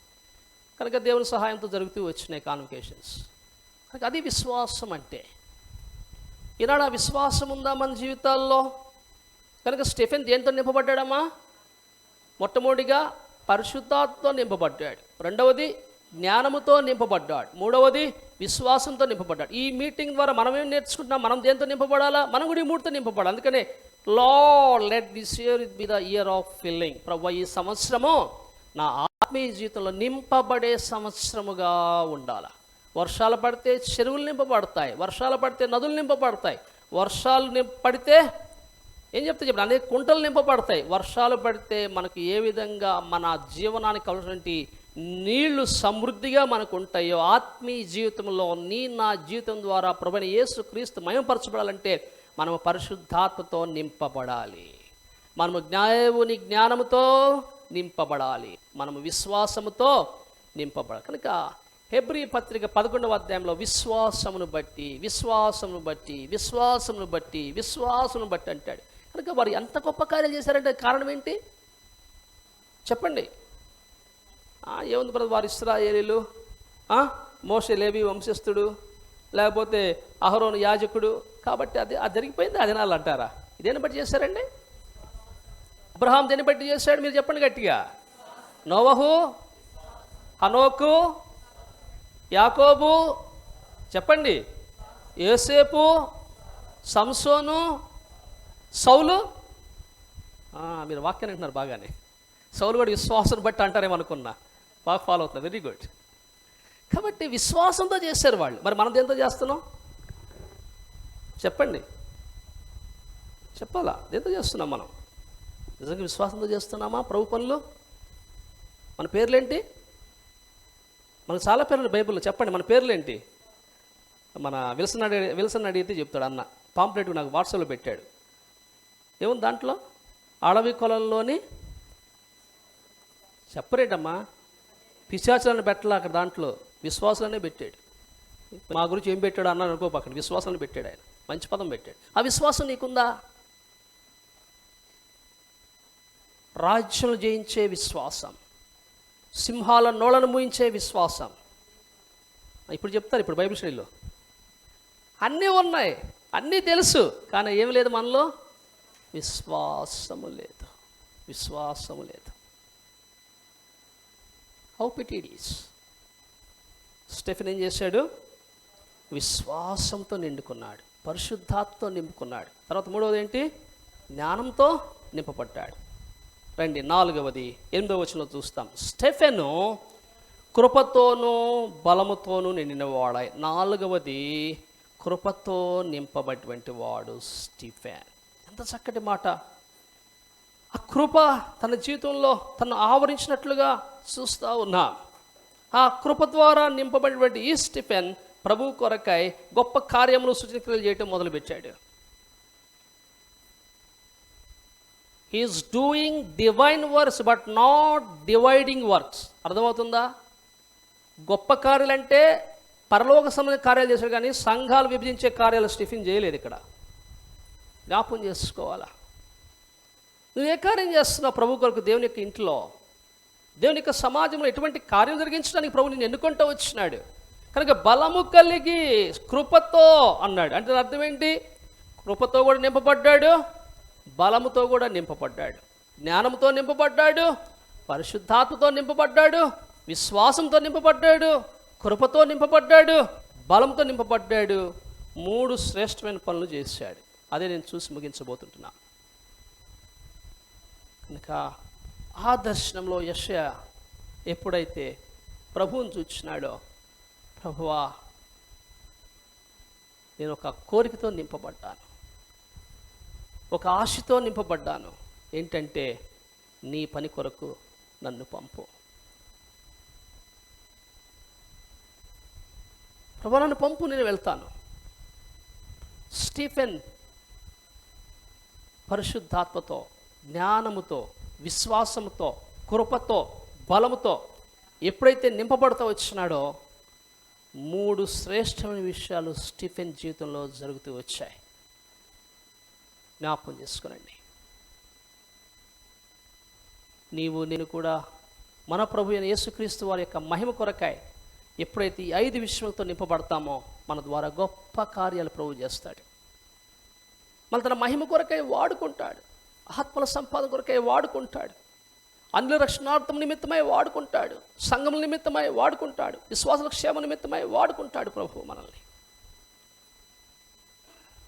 కనుక దేవుని సహాయంతో జరుగుతూ వచ్చినాయి కాన్వకేషన్స్. కనుక అది విశ్వాసం అంటే. ఈనాడు ఆ విశ్వాసం ఉందా మన జీవితాల్లో? కనుక స్టెఫెన్ దేంతో నింపబడ్డాడమ్మా? మొట్టమొదటిగా పరిశుద్ధాత్మతో నింపబడ్డాడు, రెండవది జ్ఞానముతో నింపబడ్డాడు, మూడవది విశ్వాసంతో నింపబడ్డాడు. ఈ మీటింగ్ ద్వారా మనం ఏం నేర్చుకుంటున్నాం? మనం దేంతో నింపబడాలా? మనం కూడా ఈ మూడుతో నింపబడాలి. అందుకనే lord let this year be the year of filling. ప్రభువా, ఈ సంవత్సరము నా ఆత్మీయ జీవితంలో నింపబడే సంవత్సరముగా ఉండాలి. వర్షాలు పడితే చెరువులు నింపబడతాయి, వర్షాలు పడితే నదులు నింపబడతాయి, వర్షాలు పడితే ఏం చెప్పండి అనేక కుంటలు నింపబడతాయి. వర్షాలు పడితే మనకు ఏ విధంగా మన జీవనానికి కావాల్సినటువంటి నీళ్లు సమృద్ధిగా మనకు ఉంటాయో, ఆత్మీయ జీవితంలో నా జీవితం ద్వారా ప్రభువైన యేసుక్రీస్తు మహిమపరచబడాలంటే మనము పరిశుద్ధాత్మతో నింపబడాలి, మనము దేవుని జ్ఞానముతో నింపబడాలి, మనము విశ్వాసముతో నింపబడాలి. కనుక హెబ్రీ పత్రిక 11వ అధ్యాయంలో విశ్వాసమును బట్టి అంటాడు. కనుక వారు ఎంత గొప్ప కార్యాలు చేశారంటే కారణం ఏంటి చెప్పండి? ఏముంది బ్రదర్, వారు ఇశ్రాయేలీలు, మోషే లేవి వంశస్థుడు, లేకపోతే అహరోను యాజకుడు, కాబట్టి అది జరిగిపోయింది, అది నాళ్ళు అంటారా? ఇదేని బట్టి చేశారండి? అబ్రహాం దేన్ని బట్టి చేశాడు? మీరు చెప్పండి గట్టిగా. నోవహు, హనోకు, యాకోబు, చెప్పండి, యోసేపు, సంసోను, సౌలు. మీరు వాక్యాన్ని అంటున్నారు బాగానే. సౌలు కూడా విశ్వాసం బట్టి అంటారేమో అనుకున్నా, బాగా ఫాలో అవుతున్నారు, వెరీ గుడ్. కాబట్టి విశ్వాసంతో చేశారు వాళ్ళు. మరి మనం దేంతో చేస్తున్నాం చెప్పండి, చెప్పాలా? దేంతో చేస్తున్నాం మనం? నిజంగా విశ్వాసంతో చేస్తున్నామా ప్రభు పనులు? మన పేర్లేంటి? మనకు చాలా పేర్లు బైబిల్లో, చెప్పండి మన పేర్లేంటి? మన విల్సన్ అడిగితే చెప్తాడు అన్న, పాంప్లెట్ నాకు వాట్సాప్లో పెట్టాడు. ఏముంది దాంట్లో? అడవి కొలంలోని చెప్పరేటమ్మా, పిశాచాలను పెట్టాలి అక్కడ, దాంట్లో విశ్వాసాలనే పెట్టాడు. మా గురించి ఏం పెట్టాడు అన్నాను అనుకో, అక్కడ విశ్వాసాలను పెట్టాడు ఆయన, మంచి పదం పెట్టాడు. ఆ విశ్వాసం నీకుందా? రాజ్యం జయించే విశ్వాసం, సింహాల నోళ్ళను మూయించే విశ్వాసం. ఇప్పుడు చెప్తారు, ఇప్పుడు బైబిల్ స్టడీలో అన్నీ ఉన్నాయి, అన్నీ తెలుసు, కానీ ఏం లేదు మనలో? విశ్వాసము లేదు, విశ్వాసము లేదు. How pity it is. Stephen ఏం చేశాడు? విశ్వాసంతో నిండుకున్నాడు, పరిశుద్ధాత్మతో నింపుకున్నాడు. తర్వాత మూడవది ఏంటి? జ్ఞానంతో నింపబడ్డాడు. రండి 4వది 8వ వచనంలో చూస్తాం. స్టెఫెను కృపతోనూ బలముతోనూ నిండినవాడాయి. 4వది కృపతో నింపబడినటువంటి వాడు స్టీఫెన్. ఎంత చక్కటి మాట! ఆ కృప తన జీవితంలో తను ఆవరించినట్లుగా చూస్తూ ఉన్నాం. ఆ కృప ద్వారా నింపబడినటువంటి ఈ స్టీఫెన్ ప్రభు కొరకై గొప్ప కార్యములు, సూచనక్రియలు చేయటం మొదలుపెట్టాడు. He is doing divine works but not dividing works. అర్థమవుతుందా? గొప్ప కార్యాలు అంటే పరలోక సంబంధించిన కార్యాలు చేశాడు, కానీ సంఘాలు విభజించే కార్యాలు స్టీఫెన్ చేయలేదు. ఇక్కడ జ్ఞాపకం చేసుకోవాలా. నువ్వు ఏ కార్యం చేస్తున్నావు ప్రభు కొరకు? దేవుని యొక్క ఇంట్లో, దేవుని యొక్క సమాజంలో ఎటువంటి కార్యం జరిగించడానికి ప్రభు నిన్ను ఎన్నుకుంటూ వచ్చినాడు కనుక బలము కలిగి కృపతో అన్నాడు. అంటే అర్థం ఏంటి? కృపతో కూడా నింపబడ్డాడు, బలముతో కూడా నింపబడ్డాడు, జ్ఞానంతో నింపబడ్డాడు, పరిశుద్ధాత్మతో నింపబడ్డాడు, విశ్వాసంతో నింపబడ్డాడు, కృపతో నింపబడ్డాడు, బలంతో నింపబడ్డాడు. 3 శ్రేష్టమైన పనులు చేశాడు. అదే నేను చూసి ముగించబోతుంటున్నా. కనుక ఆ దర్శనంలో యెషయా ఎప్పుడైతే ప్రభువుని చూచినాడో, ప్రభువా నేను ఒక కోరికతో నింపబడ్డాను, ఒక ఆశతో నింపబడ్డాను. ఏంటంటే నీ పని కొరకు నన్ను పంపు ప్రభువా, నన్ను పంపు, నేను వెళ్తాను. స్టీఫెన్ పరిశుద్ధాత్మతో, జ్ఞానముతో, విశ్వాసముతో, కృపతో, బలముతో ఎప్పుడైతే నింపబడుతూ వచ్చినాడో 3 శ్రేష్టమైన విషయాలు స్టీఫెన్ జీవితంలో జరుగుతూ వచ్చాయి. జ్ఞాపకం చేసుకోనండి. నీవు నేను కూడా మన ప్రభు అయిన యేసుక్రీస్తు వారి యొక్క మహిమ కొరకాయ ఎప్పుడైతే ఈ 5 విషయాలతో నింపబడతామో మన ద్వారా గొప్ప కార్యాలు ప్రభు చేస్తాడు. మళ్ళీ తన మహిమ కొరకై వాడుకుంటాడు, ఆత్మల సంపాదన కొరకై వాడుకుంటాడు, అందులో రక్షణార్థం నిమిత్తమై వాడుకుంటాడు, సంఘం నిమిత్తమై వాడుకుంటాడు, విశ్వాసుల క్షేమ నిమిత్తమై వాడుకుంటాడు ప్రభు మనల్ని.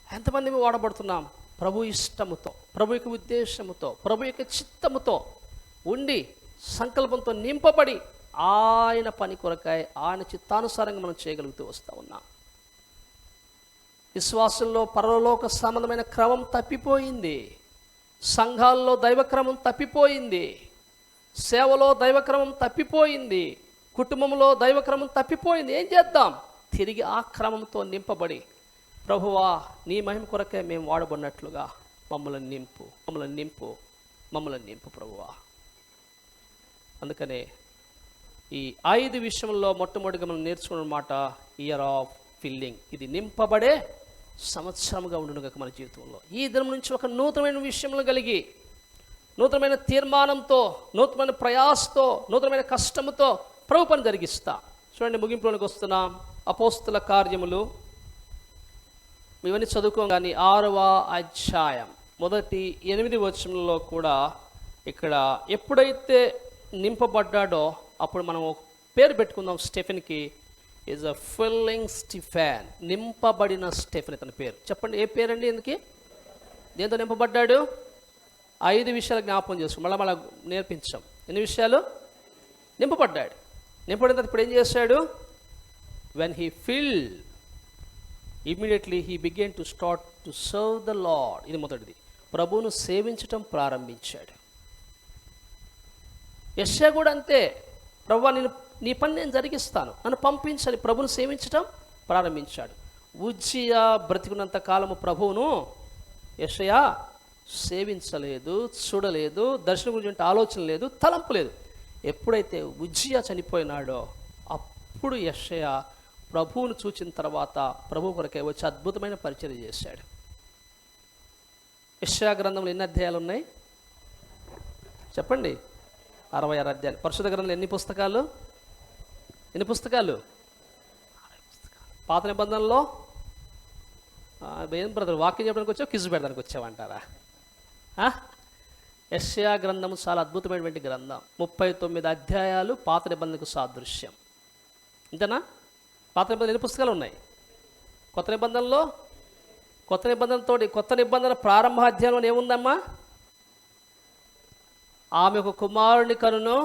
ఎంతమంది వాడబడుతున్నాం? ప్రభు ఇష్టముతో, ప్రభు యొక్క ఉద్దేశముతో, ప్రభు యొక్క చిత్తముతో ఉండి సంకల్పంతో నింపబడి ఆయన పని కొరకాయ ఆయన చిత్తానుసారంగా మనం చేయగలుగుతూ వస్తూ ఉన్నాం. విశ్వాసంలో పరలోక సంబంధమైన క్రమం తప్పిపోయింది, సంఘాల్లో దైవక్రమం తప్పిపోయింది, సేవలో దైవక్రమం తప్పిపోయింది, కుటుంబంలో దైవక్రమం తప్పిపోయింది. ఏం చేద్దాం? తిరిగి ఆ క్రమంతో నింపబడి ప్రభువా నీ మహిమ కొరకే మేము వాడబడినట్లుగా మమ్మల్ని నింపు, మమ్మల్ని నింపు, మమ్మల్ని నింపు ప్రభువా. అందుకనే ఈ 5 విషయంలో మొట్టమొదటిగా మనం నేర్చుకున్న మాట ఇయర్ ఆఫ్ ఫిల్లింగ్. ఇది నింపబడే సంవత్సరంగా ఉండును కాక మన జీవితంలో ఈ దినం నుంచి ఒక నూతనమైన విషయంలో కలిగి నూతనమైన తీర్మానంతో, నూతనమైన ప్రయాసతో, నూతనమైన కష్టముతో ప్రభు పని జరిగిస్తా. చూడండి, ముగింపులోనికి వస్తున్నాం. అపోస్తుల కార్యములు ఇవన్నీ చదువుకోగానే 6వ అధ్యాయం మొదటి 8 వచనంలో కూడా ఇక్కడ ఎప్పుడైతే నింపబడ్డాడో అప్పుడు మనం ఒక పేరు పెట్టుకుందాం. స్టెఫెన్కి ఈజ్ అ ఫిల్లింగ్ స్టిఫెన్, నింపబడిన స్టెఫెన్ అతని పేరు. చెప్పండి, ఏ పేరండి? ఎందుకు, దేంతో నింపబడ్డాడు? 5 విషయాలు జ్ఞాపకం చేసుకుని మళ్ళీ నేర్పించాం. ఎన్ని విషయాలు? నింపబడ్డాడు. నింపబడిన తర్వాత ఇప్పుడు ఏం చేశాడు? When he filled, immediately he began to start to serve the Lord. ఇది మొదటిది, ప్రభువును సేవించటం ప్రారంభించాడు. యెషయా కూడా అంతే. ప్రభువా, నీ పని నేను జరిగిస్తాను, నన్ను పంపించని ప్రభువును సేవించటం ప్రారంభించాడు. ఉజ్జియా బ్రతికున్నంత కాలము ప్రభువును యెషయా సేవించలేదు, చూడలేదు, దర్శనం గురించి ఆలోచన లేదు, తలంపు లేదు. ఎప్పుడైతే ఉజ్జియా చనిపోయినాడో అప్పుడు యెషయా ప్రభువును చూచిన తర్వాత ప్రభు కొరకే వచ్చి అద్భుతమైన పరిచర్య చేశాడు. యెషయా గ్రంథంలో ఎన్ని అధ్యాయాలు ఉన్నాయి చెప్పండి? 66 అధ్యాయాలు. పరిశుద్ధ గ్రంథంలో ఎన్ని పుస్తకాలు? పాత నిబంధనలో ఏం బ్రదర్, వాక్యం చెప్పడానికి వచ్చావు, క్విజ్ పెడడానికి వచ్చావంటారా? యెషయా గ్రంథము చాలా అద్భుతమైనటువంటి గ్రంథం. 39 అధ్యాయాలు పాత నిబంధనకు సాదృశ్యం. అంతేనా? పాత నిబంధనలు ఎన్ని పుస్తకాలు ఉన్నాయి? కొత్త నిబంధనలో, కొత్త నిబంధన ప్రారంభ అధ్యాయంలో ఏముందమ్మా? ఆమె ఒక కుమారుని కనును,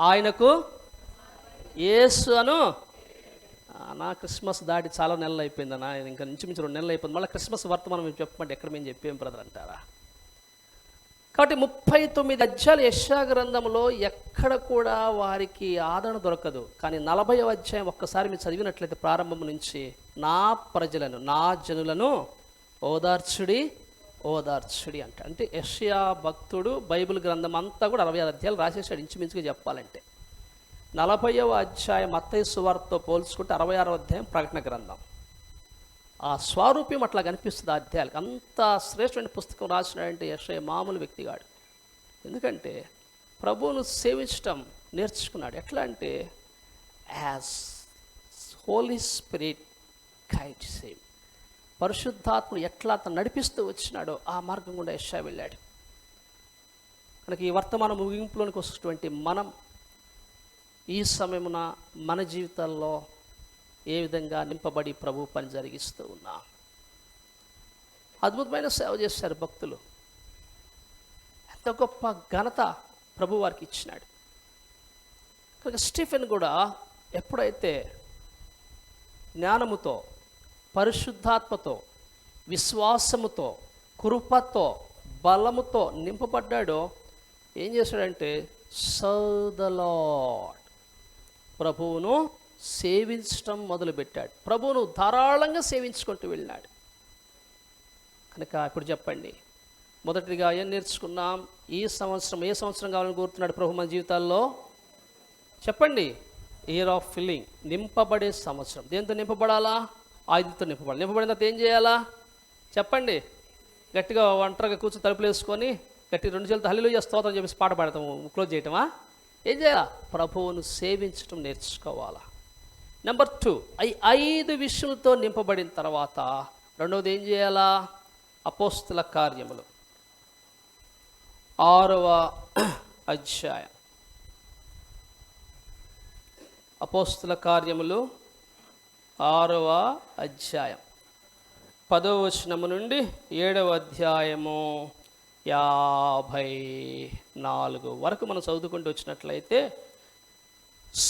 ఆయనకు యేసు అను. నా క్రిస్మస్ దాటి చాలా నెలలు అయిపోయిందన్నా, ఇంకా ఇంచుమించు 2 నెలలు అయిపోయింది. మళ్ళీ క్రిస్మస్ వర్తమానం మేము చెప్పమంటే ఎక్కడ మేము చెప్పేం బ్రదర్ అంటారా? కాబట్టి 39 అధ్యాయాలు యెషయా గ్రంథంలో ఎక్కడ కూడా వారికి ఆదరణ దొరకదు. కానీ 40వ అధ్యాయం ఒక్కసారి మీరు చదివినట్లయితే ప్రారంభం నుంచి, నా ప్రజలను, నా జనులను ఓదార్చుడి ఓదార్చుడి అంటే యెషయా భక్తుడు బైబిల్ గ్రంథం అంతా కూడా 66 అధ్యాయాలు రాసేసాడు ఇంచుమించుగా చెప్పాలంటే. 40వ అధ్యాయం మత్తయి సువార్తతో పోల్చుకుంటే 66వ అధ్యాయం ప్రకటన గ్రంథం. ఆ స్వారూప్యం అట్లా కనిపిస్తుంది ఆ అధ్యాయాలకు. అంత శ్రేష్టమైన పుస్తకం రాసినాడంటే యెషయా మామూలు వ్యక్తిగాడు. ఎందుకంటే ప్రభువును సేవించటం నేర్చుకున్నాడు. ఎట్లా అంటే as Holy Spirit guides him, పరిశుద్ధాత్ముడు ఎట్లా అతను నడిపిస్తూ వచ్చినాడో ఆ మార్గం గుండా యెషయా వెళ్ళాడు. మనకి ఈ వర్తమాన ముగింపులోనికి వస్తున్నటువంటి మనం ఈ సమయమున మన జీవితాల్లో ఏ విధంగా నింపబడి ప్రభు పని జరిగిస్తూ ఉన్నాం. అద్భుతమైన సేవ చేశారు భక్తులు. ఎంత గొప్ప ఘనత ప్రభు వారికి ఇచ్చినాడు. కనుక స్టీఫెన్ కూడా ఎప్పుడైతే జ్ఞానముతో, పరిశుద్ధాత్మతో, విశ్వాసముతో, కృపతో, బలముతో నింపబడ్డాడో ఏం చేశాడంటే సర్వ్ ద లార్డ్, ప్రభువును సేవించటం మొదలుపెట్టాడు. ప్రభువును ధారాళంగా సేవించుకుంటూ వెళ్ళినాడు. కనుక ఇప్పుడు చెప్పండి, మొదటిగా ఏం నేర్చుకున్నాం? ఈ సంవత్సరం ఏ సంవత్సరం కావాలని కోరుతున్నాడు ప్రభు మన జీవితాల్లో? చెప్పండి. ఇయర్ ఆఫ్ ఫిల్లింగ్, నింపబడే సంవత్సరం. దేంతో నింపబడాలా? ఆయుధంతో నింపబడాలి. నింపబడిన తర్వాత ఏం చేయాలా? చెప్పండి. గట్టిగా ఒంటరిగా కూర్చొని తలుపులు వేసుకొని గట్టి 2 చేతులతో హల్లెలూయా స్తోత్రం చెప్పేసి పాట పాడతాము, క్లోజ్ చేయటమా? ఏం చేయాలా? ప్రభువును సేవించటం నేర్చుకోవాలా. నెంబర్ 2, 5 విషయాలతో నింపబడిన తర్వాత రెండవది ఏం చేయాలా? అపోస్తుల కార్యములు 6వ అధ్యాయం. అపోస్తుల కార్యములు 6వ అధ్యాయం 10వ వచనము నుండి 7వ అధ్యాయము 54 వరకు మనం చదువుకుంటూ వచ్చినట్లయితే,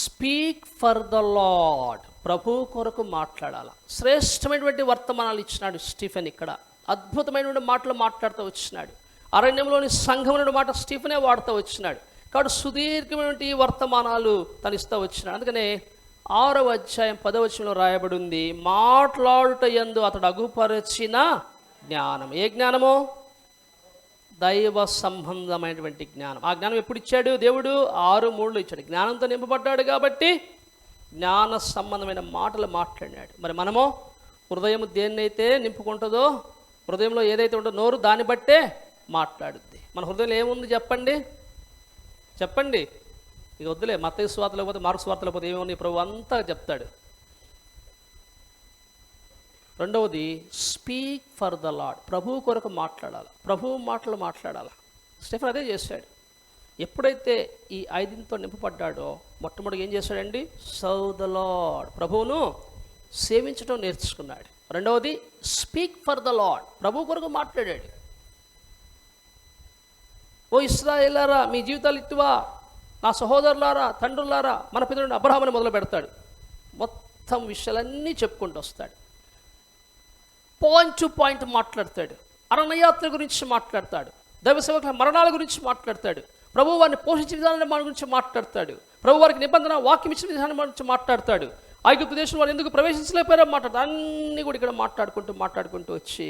స్పీక్ ఫర్ ద లార్డ్, ప్రభు కొరకు మాట్లాడాలి. శ్రేష్టమైనటువంటి వర్తమానాలు ఇచ్చినాడు స్టీఫెన్. ఇక్కడ అద్భుతమైనటువంటి మాటలు మాట్లాడుతూ వచ్చినాడు. అరణ్యంలోని సంఘమున మాట స్టీఫెనే వాడుతూ వచ్చినాడు. కాబట్టి సుదీర్ఘమైనటువంటి వర్తమానాలు తను ఇస్తూ వచ్చినాడు. అందుకనే 6వ అధ్యాయం 10వ వచనంలో రాయబడి ఉంది, మాట్లాడుట యందు అతడు అగుపరచిన జ్ఞానం. ఏ జ్ఞానము? దైవ సంబంధమైనటువంటి జ్ఞానం. ఆ జ్ఞానం ఎప్పుడు ఇచ్చాడు? దేవుడు 6:3 ఇచ్చాడు. జ్ఞానంతో నింపబడ్డాడు కాబట్టి జ్ఞాన సంబంధమైన మాటలు మాట్లాడినాడు. మరి మనము హృదయం దేన్నైతే నింపుకుంటుందో, హృదయంలో ఏదైతే ఉంటుందో నోరు దాన్ని బట్టే మాట్లాడుద్ది. మన హృదయంలో ఏముంది చెప్పండి, చెప్పండి. ఇక వద్దులే, మత్తయి సువార్త లేకపోతే మార్కు సువార్త లేకపోతే ఏముంది, ప్రభు అంతా చెప్తాడు. రెండవది, స్పీక్ ఫర్ ద లార్డ్. ప్రభువు కొరకు మాట్లాడాలి, ప్రభువు మాటలు మాట్లాడాలి. స్టెఫెన్ అదే చేశాడు. ఎప్పుడైతే ఈ 5తో నింపబడ్డాడో మొట్టమొదటి ఏం చేశాడండి, సర్వ్ ద లార్డ్, ప్రభువును సేవించడం నేర్చుకున్నాడు. రెండవది, స్పీక్ ఫర్ ద లార్డ్, ప్రభు కొరకు మాట్లాడాడు. ఓ ఇశ్రాయేలారా, మీ జీవితాలు ఇట్టువా, నా సహోదరులారా, తండ్రులారా, మన పితరుడు అబ్రహాముని మొదలు పెడతాడు. మొత్తం విషయాలన్నీ చెప్పుకుంటూ వస్తాడు. పాయింట్ టు పాయింట్ మాట్లాడతాడు. అరణయాత్ర గురించి మాట్లాడతాడు, దైవ సేవకుల మరణాల గురించి మాట్లాడతాడు, ప్రభు వారిని పోషించిన విధానాన్ని మన గురించి మాట్లాడతాడు, ప్రభు వారికి నిబంధన వాక్యం ఇచ్చిన విధానం గురించి మాట్లాడతాడు, ఐగుప్తు దేశంలో వారు ఎందుకు ప్రవేశించలేకపోయారో మాట్లాడతాడు. అన్నీ కూడా ఇక్కడ మాట్లాడుకుంటూ వచ్చి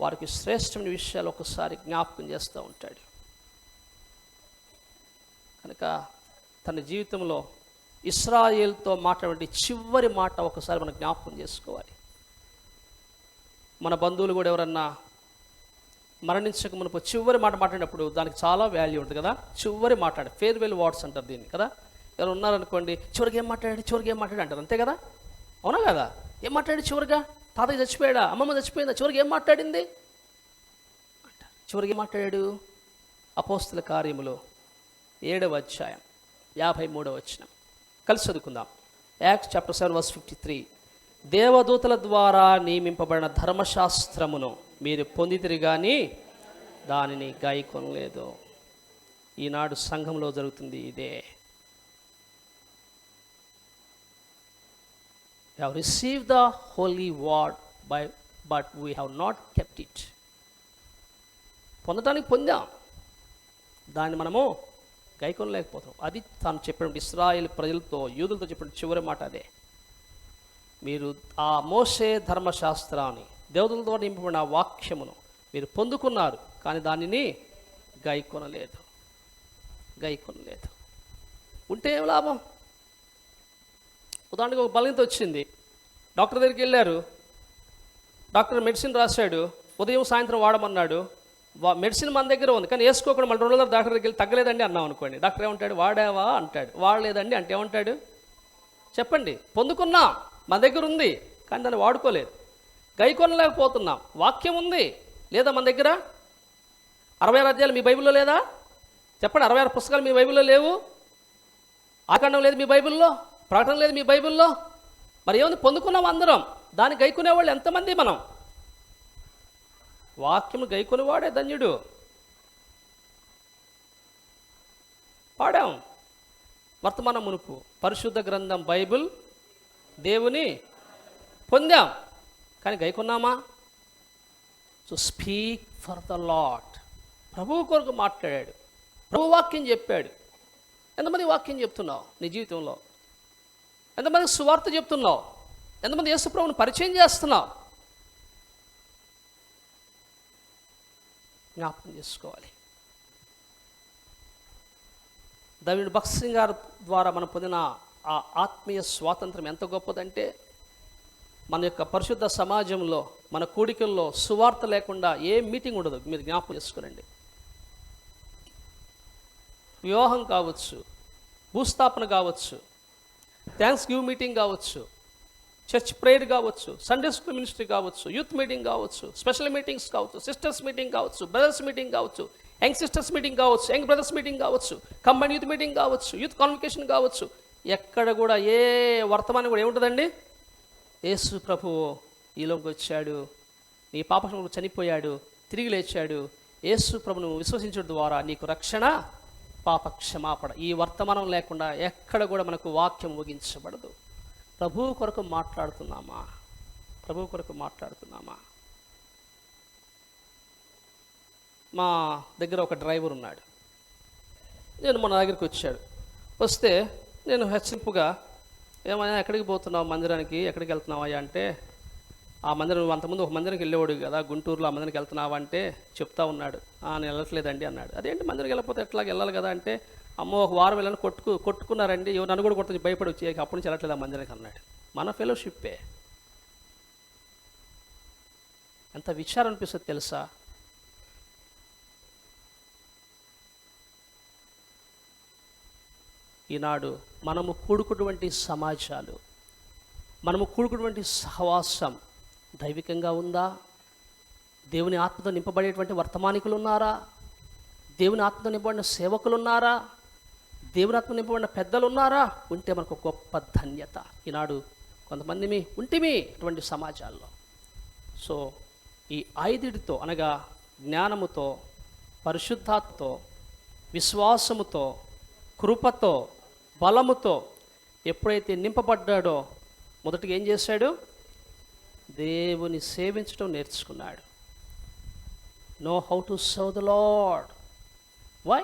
వారికి శ్రేష్టమైన విషయాలు ఒకసారి జ్ఞాపకం చేస్తూ ఉంటాడు. కనుక తన జీవితంలో ఇశ్రాయేల్తో మాట్లాడే చివరి మాట ఒకసారి మనం జ్ఞాపకం చేసుకోవాలి. మన బంధువులు కూడా ఎవరన్నా మరణించక మునుపు చివరి మాట మాట్లాడినప్పుడు దానికి చాలా వాల్యూ ఉంటుంది కదా. చివరి మాట్లాడే ఫేర్వెల్ వర్డ్స్ అంటారు దీన్ని కదా. ఎవరు ఉన్నారనుకోండి, చివరికి ఏం మాట్లాడి అంటారు, అంతే కదా, అవునా కదా. ఏం మాట్లాడి చివరిగా, తాతయ్య చచ్చిపోయాడా, అమ్మమ్మ చచ్చిపోయిందా, చివరికి ఏం మాట్లాడింది అంటారు. చివరికి ఏం మాట్లాడాడు, అపోస్తుల కార్యములు 7వ అధ్యాయం 53వ వచనం కలిసి చదువుకుందాం. Acts chapter 7 verse 53. దేవదూతల ద్వారా నియమింపబడిన ధర్మశాస్త్రమును మీరు పొందితిరి కానీ దానిని గాయకొనలేదు. ఈనాడు సంఘంలో జరుగుతుంది ఇదే. We have received the holy word but we have not kept it. పొందటానికి పొందాం, దాన్ని మనము గైకొనలేకపోతాం. అది తాను చెప్పిన ఇశ్రాయేల్ ప్రజలతో, యూదులతో చెప్పిన చివరి మాట అదే. మీరు ఆ మోషే ధర్మశాస్త్రాన్ని, దేవతలతో నింపబడిన వాక్యమును మీరు పొందుకున్నారు, కానీ దానిని గైకొనలేదు. ఉంటే ఏం లాభం? ఉదాహరణకు ఒక బలహీనత వచ్చింది, డాక్టర్ దగ్గరికి వెళ్ళారు, డాక్టర్ మెడిసిన్ రాశాడు, ఉదయం సాయంత్రం వాడమన్నాడు. మెడిసిన్ మన దగ్గర ఉంది కానీ వేసుకోకుండా మళ్ళీ 2 రోజులు డాక్టర్ దగ్గరికి వెళ్ళి తగ్గలేదండి అన్నాం అనుకోండి, డాక్టర్ ఏమంటాడు, వాడావా అంటాడు. వాడలేదండి అంటే ఏమంటాడు చెప్పండి. పొందుకున్నాం, మన దగ్గర ఉంది, కానీ దాన్ని వాడుకోలేదు, గైకొనలేకపోతున్నాం. వాక్యం ఉంది లేదా మన దగ్గర? 66 అధ్యాయాలు మీ బైబిల్లో లేదా? చెప్పండి. 66 పుస్తకాలు మీ బైబిల్లో లేవు? ఆకాండం లేదు మీ బైబిల్లో? ప్రకటన లేదు మీ బైబిల్లో? మరి ఏముంది? పొందుకున్నాం అందరం. దాన్ని గైకొనేవాళ్ళు ఎంతమంది? మనం వాక్యము గైకొనివాడే ధన్యుడు. పాడాం వర్తమానం మునుపు, పరిశుద్ధ గ్రంథం బైబిల్ దేవుని పొందాం, కానీ గైకొన్నామా? So speak for the Lord. ప్రభువు కొరకు మాట్లాడాడు, ప్రభు వాక్యం చెప్పాడు. ఎంతమంది వాక్యం చెప్తున్నావు నీ జీవితంలో? ఎంతమంది సువార్త చెప్తున్నావు? ఎంతమంది యేసు ప్రభువును పరిచయం చేస్తున్నావు? జ్ఞాపకం చేసుకోవాలి. దావీదు భక్త్ సింగ్ గారి ద్వారా మనం పొందిన ఆ ఆత్మీయ స్వాతంత్రం ఎంత గొప్పదంటే, మన యొక్క పరిశుద్ధ సమాజంలో, మన కూడికల్లో సువార్త లేకుండా ఏ మీటింగ్ ఉండదు. మీరు జ్ఞాపకం చేసుకోనండి. వివాహం కావచ్చు, భూస్థాపన కావచ్చు, థ్యాంక్స్ గివ్ మీటింగ్ కావచ్చు, చర్చ్ ప్రేయర్ కావచ్చు, సండే స్కూల్ మినిస్ట్రీ కావచ్చు, యూత్ మీటింగ్ కావచ్చు, స్పెషల్ మీటింగ్స్ కావచ్చు, సిస్టర్స్ మీటింగ్ కావచ్చు, బ్రదర్స్ మీటింగ్ కావచ్చు, యంగ్ సిస్టర్స్ మీటింగ్ కావచ్చు, యంగ్ బ్రదర్స్ మీటింగ్ కావచ్చు, కంబైన్ యూత్ మీటింగ్ కావచ్చు, యూత్ కాన్వకేషన్ కావచ్చు, ఎక్కడ కూడా ఏ వర్తమానం కూడా ఏముంటుందండి? యేసు ప్రభువు ఈలోకి వచ్చాడు, నీ పాపం చనిపోయాడు, తిరిగి లేచాడు, యేసు ప్రభును విశ్వసించడం ద్వారా నీకు రక్షణ, పాప క్షమాపణ. ఈ వర్తమానం లేకుండా ఎక్కడ కూడా మనకు వాక్యం ముగించబడదు. ప్రభువు కొరకు మాట్లాడుతున్నామా? ప్రభువు కొరకు మాట్లాడుతున్నామా? మా దగ్గర ఒక డ్రైవర్ ఉన్నాడు. మన దగ్గరికి వచ్చాడు. వస్తే నేను హెచ్చరింపుగా, ఏమయ్యా ఎక్కడికి పోతున్నావు? మందిరానికి. ఎక్కడికి వెళ్తున్నావా అంటే, ఆ మందిరం అంతకుముందు ఒక మందిరానికి వెళ్ళేవాడు కదా గుంటూరులో, ఆ మందిరానికి వెళ్తున్నావా అంటే చెప్తా ఉన్నాడు. నేను వెళ్ళట్లేదండి అన్నాడు. అదేంటి మందిరానికి వెళ్ళకపోతే ఎట్లాగ వెళ్ళాలి కదా అంటే, అమ్మో ఒక వారం వెళ్ళని కొట్టుకున్నారండి, ఎవరు నన్ను కూడా కొడుతుంది, భయపడి వచ్చి అప్పటి నుంచి వెళ్ళట్లేదు ఆ మందిరానికి అన్నాడు. మన ఫెలోషిప్పే. ఎంత విచారం అనిపిస్తుంది తెలుసా? ఈనాడు మనము కూడుకున్నటువంటి సమాజాలు, మనము కూడుకున్నటువంటి సహవాసం దైవికంగా ఉందా? దేవుని ఆత్మతో నింపబడేటువంటి వర్తమానికులు ఉన్నారా? దేవుని ఆత్మతో నింపబడిన సేవకులు ఉన్నారా? దేవుని ఆత్మ నింపబడిన పెద్దలు ఉన్నారా? ఉంటే మనకు గొప్ప ధన్యత. ఈనాడు కొంతమంది ఉంటిమి అటువంటి సమాజాల్లో. సో ఈ ఐదుడితో అనగా జ్ఞానముతో, పరిశుద్ధాత్మతో, విశ్వాసముతో, కృపతో, బలముతో ఎప్పుడైతే నింపబడ్డాడో మొదటిగా ఏం చేశాడు? దేవుని సేవించడం నేర్చుకున్నాడు. Know how to serve the Lord. Why?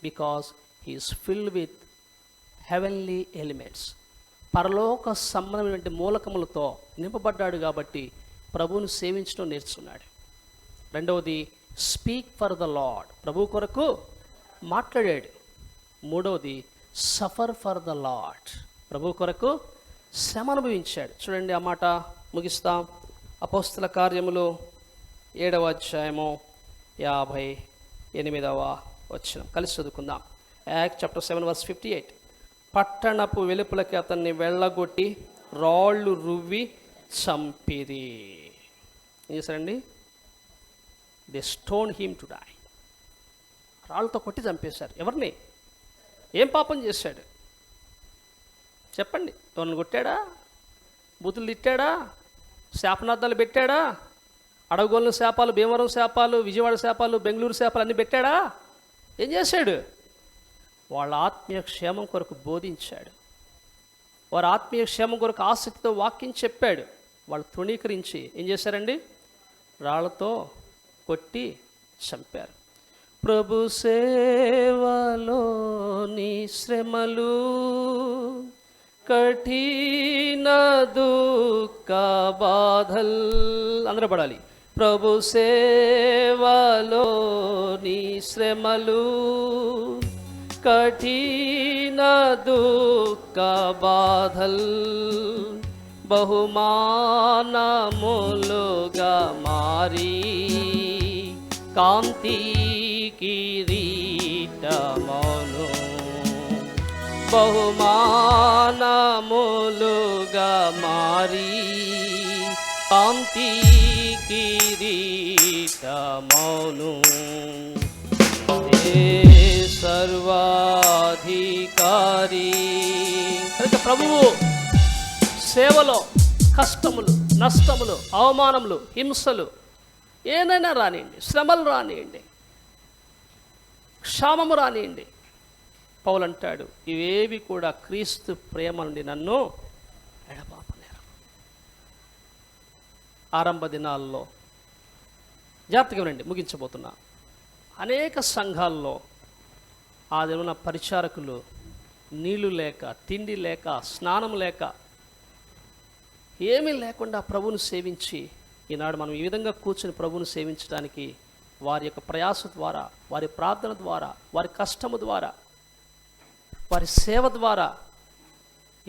Because he is filled with heavenly elements. పరలోక సంబంధమైనటువంటి మూలకములతో నింపబడ్డాడు కాబట్టి ప్రభువును సేవించడం నేర్చుకున్నాడు. రెండవది, స్పీక్ ఫర్ ద లార్డ్. ప్రభు కొరకు మాట్లాడాడు. మూడవది, సఫర్ ఫర్ ద లార్డ్. ప్రభు కొరకు శ్రమ అనుభవించాడు. చూడండి, ఆ మాట ముగిస్తాం. అపోస్తల కార్యములు 7వ అధ్యాయము 58వ వచనం కలిసి చదువుకుందాం. Act chapter 7 verse 58. పట్టణపు వెలుపలకి అతన్ని వెళ్ళగొట్టి రాళ్ళు రువ్వి చంపిరి. ఏం చేశారండి? They stone him to die. రాళ్ళతో కొట్టి చంపేశారు. ఎవరిని? ఏం పాపం చేశాడు చెప్పండి? ఎవరిని కొట్టాడా? బూతులు తిట్టాడా? శాపనార్థాలు పెట్టాడా? అడగోళ్ళ శాపాలు, భీమవరం శాపాలు, విజయవాడ శాపాలు, బెంగళూరు శాపాలు అన్నీ పెట్టాడా? ఏం చేశాడు? వాళ్ళ ఆత్మీయ క్షేమం కొరకు బోధించాడు. వారి ఆత్మీయ క్షేమం కొరకు ఆసక్తితో వాక్యం చెప్పాడు. వాళ్ళు తృణీకరించి ఏం చేశారండి? రాళ్లతో కొట్టి చంపారు. ప్రభు సేవలో నీ శ్రమలు, కఠిన దుఃఖ బాధల్, అందరూ పడాలి. ప్రభు సేవలో నీ శ్రమలు, కఠిన దుఃఖ బాధల్ బహుమానములుగా మారి కాంతి కిరీటమౌను. బహుమానములుగా మారి కాంతి కిరీటమౌను. సర్వాధికారి. ప్రభువు సేవలో కష్టములు, నష్టములు, అవమానములు, హింసలు ఏనైనా రానియండి, శ్రమలు రానియండి, క్షామము రానియండి, పౌలు అంటాడు, ఇవేవి కూడా క్రీస్తు ప్రేమ నుండి నన్ను ఎడబాపలేరు. ఆరంభ దినాల్లో జాగ్రత్తగా వినండి, ముగించబోతున్నా. అనేక సంఘాల్లో ఆ దిన పరిచారకులు నీళ్లు లేక, తిండి లేక, స్నానం లేక, ఏమీ లేకుండా ప్రభువును సేవించి, ఈనాడు మనం ఈ విధంగా కూర్చుని ప్రభువును సేవించడానికి వారి యొక్క ప్రయాస ద్వారా, వారి ప్రార్థన ద్వారా, వారి కష్టము ద్వారా, వారి సేవ ద్వారా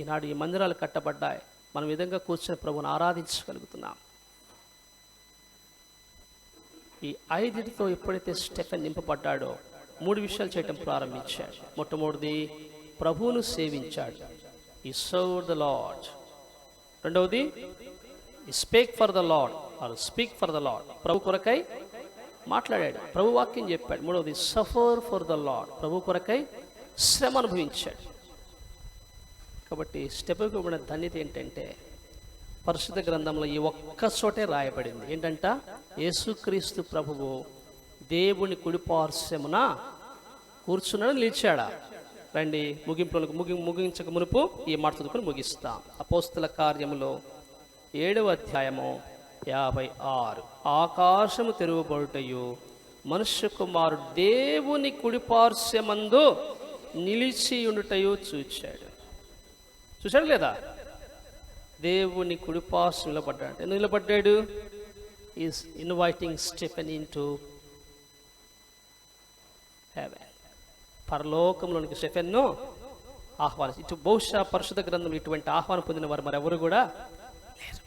ఈనాడు ఈ మందిరాలు కట్టబడ్డాయి. మనం ఈ విధంగా కూర్చొని ప్రభువును ఆరాధించగలుగుతున్నాం. ఈ ఐదుటితో ఎప్పుడైతే స్టెఫెన్ నింపబడ్డాడో 3 విషయాలు చేయటం ప్రారంభించాడు. మొట్టమొదటిది, ప్రభువును సేవించాడు. ఈ సర్వ్ ద లార్డ్. రెండవది, speak for the Lord or speak for the Lord. ప్రభు కొరకై మాట్లాడాడు, ప్రభు వాక్యం చెప్పాడు. మూడవది, సఫర్ ఫర్ ద లార్డ్. ప్రభు కొరకై శ్రమ అనుభవించాడు. కాబట్టి స్టెఫెన్కు ఇవ్వబడిన ధన్యత ఏంటంటే, పరిశుద్ధ గ్రంథంలో ఈ ఒక్క చోటే రాయబడింది. ఏంటంట? యేసుక్రీస్తు ప్రభువు దేవుని కుడిపార్శ్వమున కూర్చున్నాడు, నిలిచాడా. రండి, ముగించక మునుపు ఈ మాట చదువుకుని ముగిస్తాం. అపోస్తల కార్యములో 7వ అధ్యాయము 56. ఆకాశము తెరువబడుటయు మనుష్య కుమారుడు దేవుని కుడిపార్శ్వమందు నిలిచి ఉండుటయు చూచాడు. చూశాడు లేదా? దేవుని కుడిపార్శ్వం నిలబడ్డాడు. ఎందుకు నిలబడ్డాడు? Is inviting Stephen into heaven. పరలోకంలోనికి స్టెఫెన్ను ఆహ్వానించి, ఇటు బహుశా పరిశుద్ధ గ్రంథంలో ఇటువంటి ఆహ్వానం పొందిన వారు మరెవరు కూడా లేరు.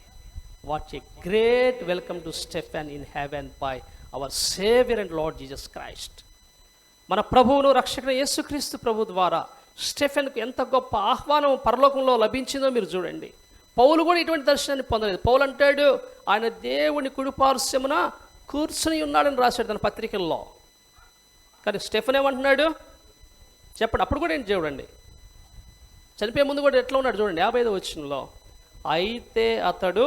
What a great welcome to Stephen in heaven by our saviour and lord Jesus Christ. మన ప్రభువును రక్షకుడు యేసుక్రీస్తు ప్రభు ద్వారా స్టెఫెన్కు ఎంత గొప్ప ఆహ్వానం పరలోకంలో లభించిందో మీరు చూడండి. పౌలు కూడా ఇటువంటి దర్శనాన్ని పొందలేదు. పౌలు అంటాడు, ఆయన దేవుని కుడిపార్శ్వమున కూర్చుని ఉన్నాడని రాశాడు తన పత్రికల్లో. కానీ స్టెఫెన్ ఏమంటున్నాడు చెప్పండి. అప్పుడు కూడా ఏంటి చూడండి, చనిపోయే ముందు కూడా ఎట్లా ఉన్నాడు చూడండి, 55వ వచనంలో, అయితే అతడు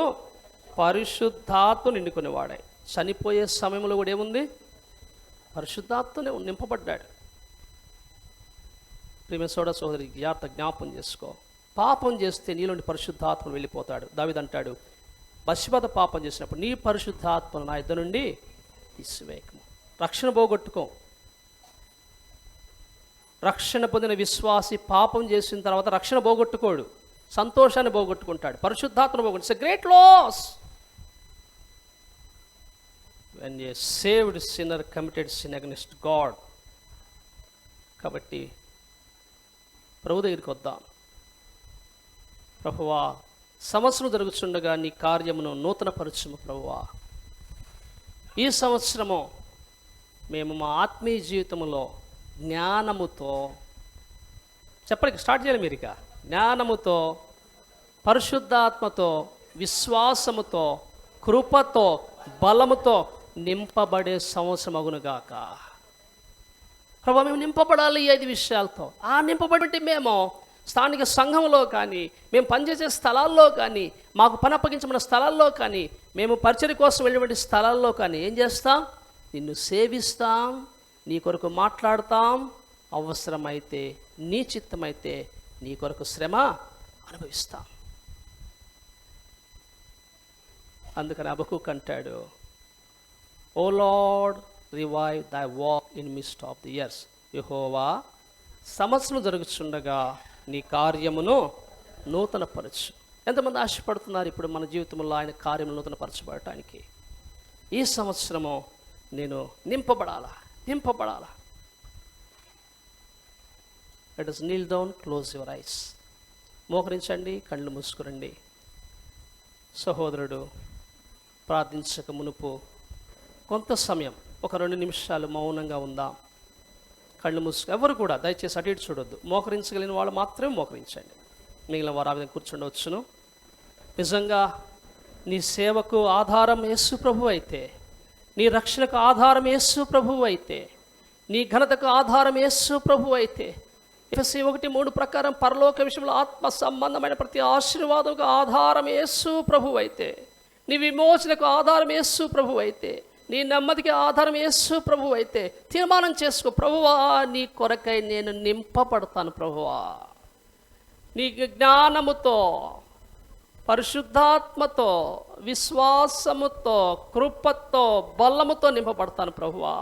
పరిశుద్ధాత్మ నిండుకునేవాడే. చనిపోయే సమయంలో కూడా ఏముంది, పరిశుద్ధాత్మనే నింపబడ్డాడు. ప్రియమైన సోదరి జాగ్రత్త జ్ఞాపం చేసుకో, పాపం చేస్తే నీలోని పరిశుద్ధాత్మను వెళ్ళిపోతాడు. దావీదు అంటాడు, బత్షెబ పాపం చేసినప్పుడు నీ పరిశుద్ధాత్మను నా ఇద్దరు నుండి తీసివేయకము. రక్షణ పోగొట్టుకో. రక్షణ పొందిన విశ్వాసి పాపం చేసిన తర్వాత రక్షణ పోగొట్టుకోడు, సంతోషాన్ని పోగొట్టుకుంటాడు, పరిశుద్ధాత్మను పోగొట్టు. It's a great loss when a saved sinner committed sin against God. కాబట్టి ప్రభు దగ్గరికి వద్దాం. ప్రభువా, సంవత్సరం జరుగుతుండగా నీ కార్యమును నూతనపరచుము ప్రభువా. ఈ సంవత్సరము మేము మా ఆత్మీయ జీవితంలో జ్ఞానముతో, చెప్పడానికి స్టార్ట్ చేయాలి మీరు, ఇక జ్ఞానముతో, పరిశుద్ధాత్మతో, విశ్వాసముతో, కృపతో, బలముతో నింపబడే సంవత్సరం అగునుగాక. ప్రభు, మేము నింపబడాలి ఈ 5 విషయాలతో. ఆ నింపబడి మేము స్థానిక సంఘంలో కానీ, మేము పనిచేసే స్థలాల్లో కానీ, మాకు పని అప్పగించబడిన స్థలాల్లో కానీ, మేము పరిచర్య కోసం వెళ్ళేటువంటి స్థలాల్లో కానీ ఏం చేస్తాం, నిన్ను సేవిస్తాం, నీ కొరకు మాట్లాడతాం, అవసరమైతే నీ చిత్తమైతే నీ కొరకు శ్రమ అనుభవిస్తాం. అందుకని హబక్కూకు అంటాడు, O Lord revive thy work in midst of the years. యెహోవా, సంవత్సరం జరుగుతుండగా నీ కార్యమును నూతనపరచు. ఎంతమంది ఆశపడుతున్నారు ఇప్పుడు మన జీవితంలో ఆయన కార్యము నూతనపరచబడటానికి? ఈ సంవత్సరము నేను నింపబడాలా. Let us kneel down, close your eyes. మోకరించండి, కళ్ళు మూసుకురండి. సహోదరుడు ప్రార్థించక మునుపు కొంత సమయం, ఒక 2 నిమిషాలు మౌనంగా ఉందాం. కళ్ళు మూసుకు, ఎవరు కూడా దయచేసి అటు ఇటు చూడొద్దు. మోకరించగలిగిన వాళ్ళు మాత్రమే మోకరించండి, మిగిలిన వారు ఆ విధంగా కూర్చుండవచ్చును. నిజంగా నీ సేవకు ఆధారం యేసు ప్రభువు అయితే, నీ రక్షణకు ఆధారం యేసు ప్రభువు అయితే, నీ ఘనతకు ఆధారం యేసు ప్రభువు అయితే, ఎఫెసీ 1:3 ప్రకారం పరలోక విషయంలో ఆత్మ సంబంధమైన ప్రతి ఆశీర్వాదంకు ఆధారం యేసు ప్రభువు అయితే, నీ విమోచనకు ఆధారం యేసు ప్రభువు అయితే, నీ నెమ్మదికి ఆధారం యేసు ప్రభువు అయితే, తీర్మానం చేసుకో, ప్రభువా నీ కొరకై నేను నింపబడతాను. ప్రభువా, నీ జ్ఞానముతో, పరిశుద్ధాత్మతో, విశ్వాసముతో, కృపతో, బలముతో నింపబడతాను. ప్రభువా,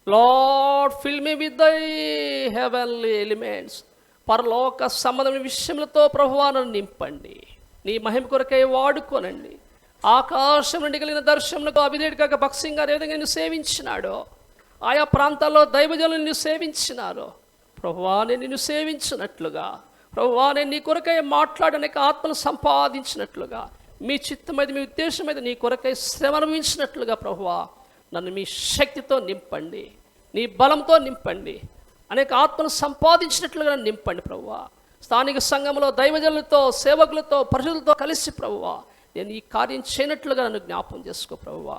లార్డ్ ఫిల్ మీ విత్ దై హెవెన్లీ ఎలిమెంట్స్. పరలోక సంబంధమైన విషయములతో ప్రభువా నన్ను నింపండి. నీ మహిమ కొరకై వాడుకోనండి. ఆకాశం నుండి కలిగిన దర్శనములకు అభిధేయుడు కాక భక్సింగ్ గారు ఏ విధంగా నిన్ను సేవించినాడో, ఆయా ప్రాంతాల్లో దైవజనులు నిన్ను సేవించినారో, ప్రభువా నేను నిన్ను సేవించినట్లుగా, ప్రభువా నేను నీ కొరకై మాట్లాడడానికి ఆత్మను సంపాదించినట్లుగా, మీ చిత్తమైతే మీ ఉద్దేశమైతే నీ కొరకై శ్రమ అనుభవించినట్లుగా ప్రభువా నన్ను మీ శక్తితో నింపండి, నీ బలంతో నింపండి, అనేక ఆత్మను సంపాదించినట్లుగా నన్ను నింపండి. ప్రభువా, స్థానిక సంఘంలో దైవజనులతో, సేవకులతో, పరిశుద్ధులతో కలిసి ప్రభువా నేను ఈ కార్యం చేయనట్లుగా నన్ను జ్ఞాపం చేసుకో. ప్రభువా,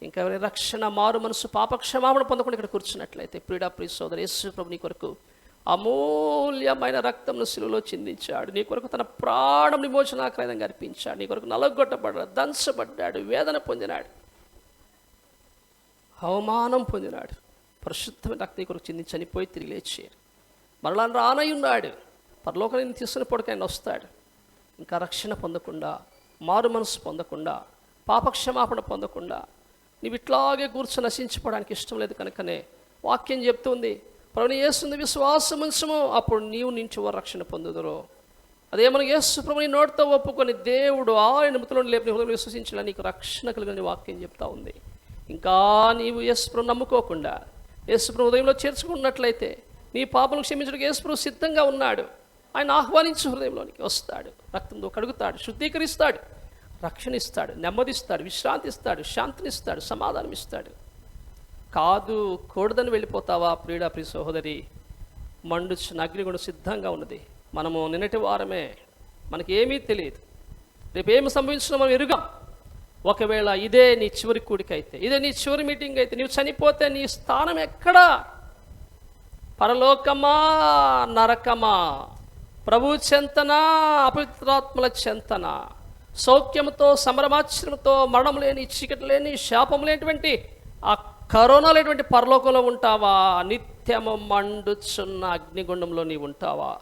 ఇంకా ఎవరి రక్షణ, మారు మనసు, పాపక్షమాపణ పొందకుండా ఇక్కడ కూర్చున్నట్లయితే, ప్రియ సోదరు యేసు ప్రభు నీ కొరకు అమూల్యమైన రక్తంను శిలువలో చిందించాడు. నీ కొరకు తన ప్రాణం విమోచనాక్రయంగా అర్పించాడు. నీ కొరకు నలగొట్టబడ్డాడు, దంచబడ్డాడు, వేదన పొందినాడు, అవమానం పొందినాడు. పరిశుద్ధమైన రక్తం కొరకు చింది చనిపోయి తిరిగి లేచారు. మరలా రానై ఉన్నాడు. పరలోకాన్ని తీసుకుని పొడకైనా వస్తాడు. ఇంకా రక్షణ పొందకుండా, మారు మనసు పొందకుండా, పాపక్షమాపణ పొందకుండా నీవు ఇట్లాగే కూర్చొని నశించిపోవడానికి ఇష్టం లేదు. కనుకనే వాక్యం చెప్తుంది, ప్రభుని యేసుని విశ్వాసం ఉంచము, అప్పుడు నీవు నుంచి రక్షణ పొందుదురు. అదేమన్నా యేసు ప్రభుని నోటితో ఒప్పుకొని దేవుడు ఆయన మృతులను లేపని హృదయంలో విశ్వసించాలని నీకు రక్షణ కలిగిన వాక్యం చెప్తా ఉంది. ఇంకా నీవు యేసు ప్రభుని నమ్ముకోకుండా యేసు ప్రభు హృదయంలో చేర్చుకున్నట్లయితే నీ పాపను క్షమించడానికి యేసు ప్రభు సిద్ధంగా ఉన్నాడు. ఆయన ఆహ్వానించి హృదయంలోనికి వస్తాడు, రక్తంతో కడుగుతాడు, శుద్ధీకరిస్తాడు, రక్షణ ఇస్తాడు, నెమ్మదిస్తాడు, విశ్రాంతి ఇస్తాడు, శాంతినిస్తాడు, సమాధానం ఇస్తాడు. కాదు కూడదని వెళ్ళిపోతావా ప్రియ సహోదరి? మండుచున్న అగ్నిగుండం సిద్ధంగా ఉన్నది. మనము నిన్నటి వారమే, మనకి ఏమీ తెలియదు, రేపు ఏమి సంభవించినా మనం ఎరుగాం. ఒకవేళ ఇదే నీ చివరి కూడిక అయితే, ఇదే నీ చివరి మీటింగ్ అయితే, నీవు చనిపోతే నీ స్థానం ఎక్కడా? పరలోకమా, నరకమా? ప్రభు చెంతనా, అపవిత్రాత్మల చెంతనా? సౌఖ్యముతో, సంభ్రమాశ్రమంతో, మరణం లేని, చీకటి లేని, శాపం లేనటువంటి ఆ కరోనా లేనటువంటి పరలోకంలో ఉంటావా? నిత్యము మండుచున్న అగ్నిగుండంలో నీవు ఉంటావా?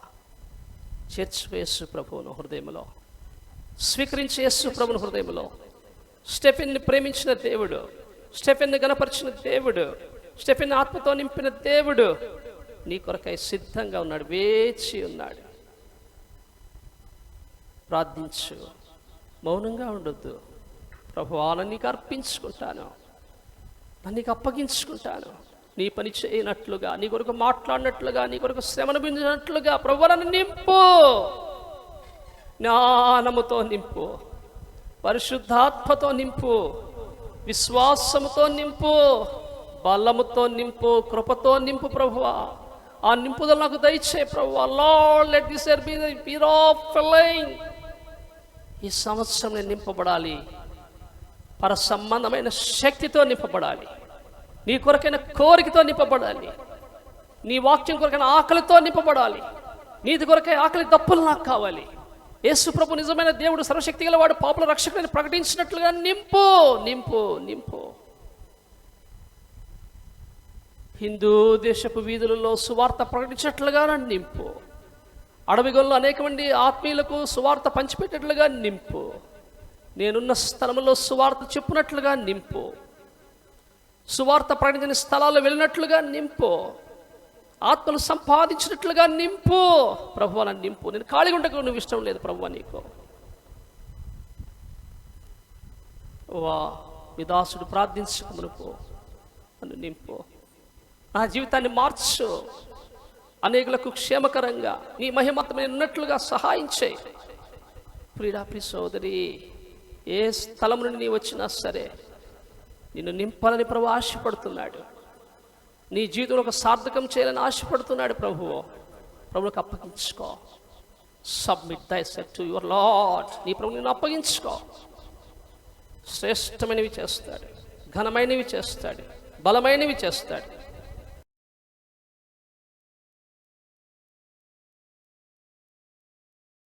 చేర్చుకో యేసు ప్రభువును హృదయంలో, స్వీకరించి యేసు ప్రభువును హృదయంలో. స్టెఫెన్ని ప్రేమించిన దేవుడు, స్టెఫెన్ని గణపరిచిన దేవుడు, స్టెఫెన్ని ఆత్మతో నింపిన దేవుడు నీ కొరకై సిద్ధంగా ఉన్నాడు, వేచి ఉన్నాడు. ప్రార్థించు, మౌనంగా ఉండొద్దు. ప్రభువా, నన్ను నీకు అర్పించుకుంటాను, నన్ను నీకు అప్పగించుకుంటాను. నీ పని చేయనట్లుగా, నీ కొరకు మాట్లాడినట్లుగా, నీ కొరకు శ్రమను బించినట్లుగా ప్రభువా నన్ను నింపు. జ్ఞానముతో నింపు, పరిశుద్ధాత్మతో నింపు, విశ్వాసముతో నింపు, బలముతో నింపు, కృపతో నింపు ప్రభువా. ఆ నింపుదల నాకు దయచే ప్రభువా. Lord, let this year be the year of filling. ఈ సంవత్సరం నేను నింపబడాలి, పర సంబంధమైన శక్తితో నింపబడాలి, నీ కొరకైన కోరికతో నింపబడాలి, నీ వాక్యం కొరకైన ఆకలితో నింపబడాలి. నీతి కొరకై ఆకలి దప్పులు నాకు కావాలి. యేసు ప్రభు నిజమైన దేవుడు, సర్వశక్తి గల వాడు, పాపుల రక్షకుడిని ప్రకటించినట్లుగా నింపు, నింపు, నింపు. హిందూ దేశపు వీధులలో సువార్త ప్రకటించినట్లుగా నింపు. అడవిగొల్లో అనేక మంది ఆత్మీయులకు సువార్త పంచిపెట్టేట్లుగా నింపు. నేనున్న స్థలంలో సువార్త చెప్పునట్లుగా నింపు. సువార్త ప్రకటించిన స్థలాల్లో వెళ్ళినట్లుగా నింపు. ఆత్మను సంపాదించినట్లుగా నింపు. ప్రభువా నన్ను నింపు. నేను ఖాళీగా ఉండకు నువ్వు ఇష్టం లేదు ప్రభువా నీకు. వా మీ దాసుడు ప్రార్థించకు మునుపు నన్ను నింపు. నా జీవితాన్ని మార్చు, అనేకులకు క్షేమకరంగా నీ మహిమతమైన ఉన్నట్లుగా సహాయం చేయి. ప్రియుడా, ప్రియ సోదరి, ఏ స్థలం నుండి నీ వచ్చినా సరే నిన్ను నింపాలని ప్రభు ఆశపడుతున్నాడు. నీ జీవితంలో ఒక సార్థకం చేయాలని ఆశపడుతున్నాడు ప్రభువు. ప్రభువుకు అప్పగించుకో. Submit thyself to your Lord. నీ ప్రభు నిన్ను అప్పగించుకో. శ్రేష్టమైనవి చేస్తాడు, ఘనమైనవి చేస్తాడు, బలమైనవి చేస్తాడు.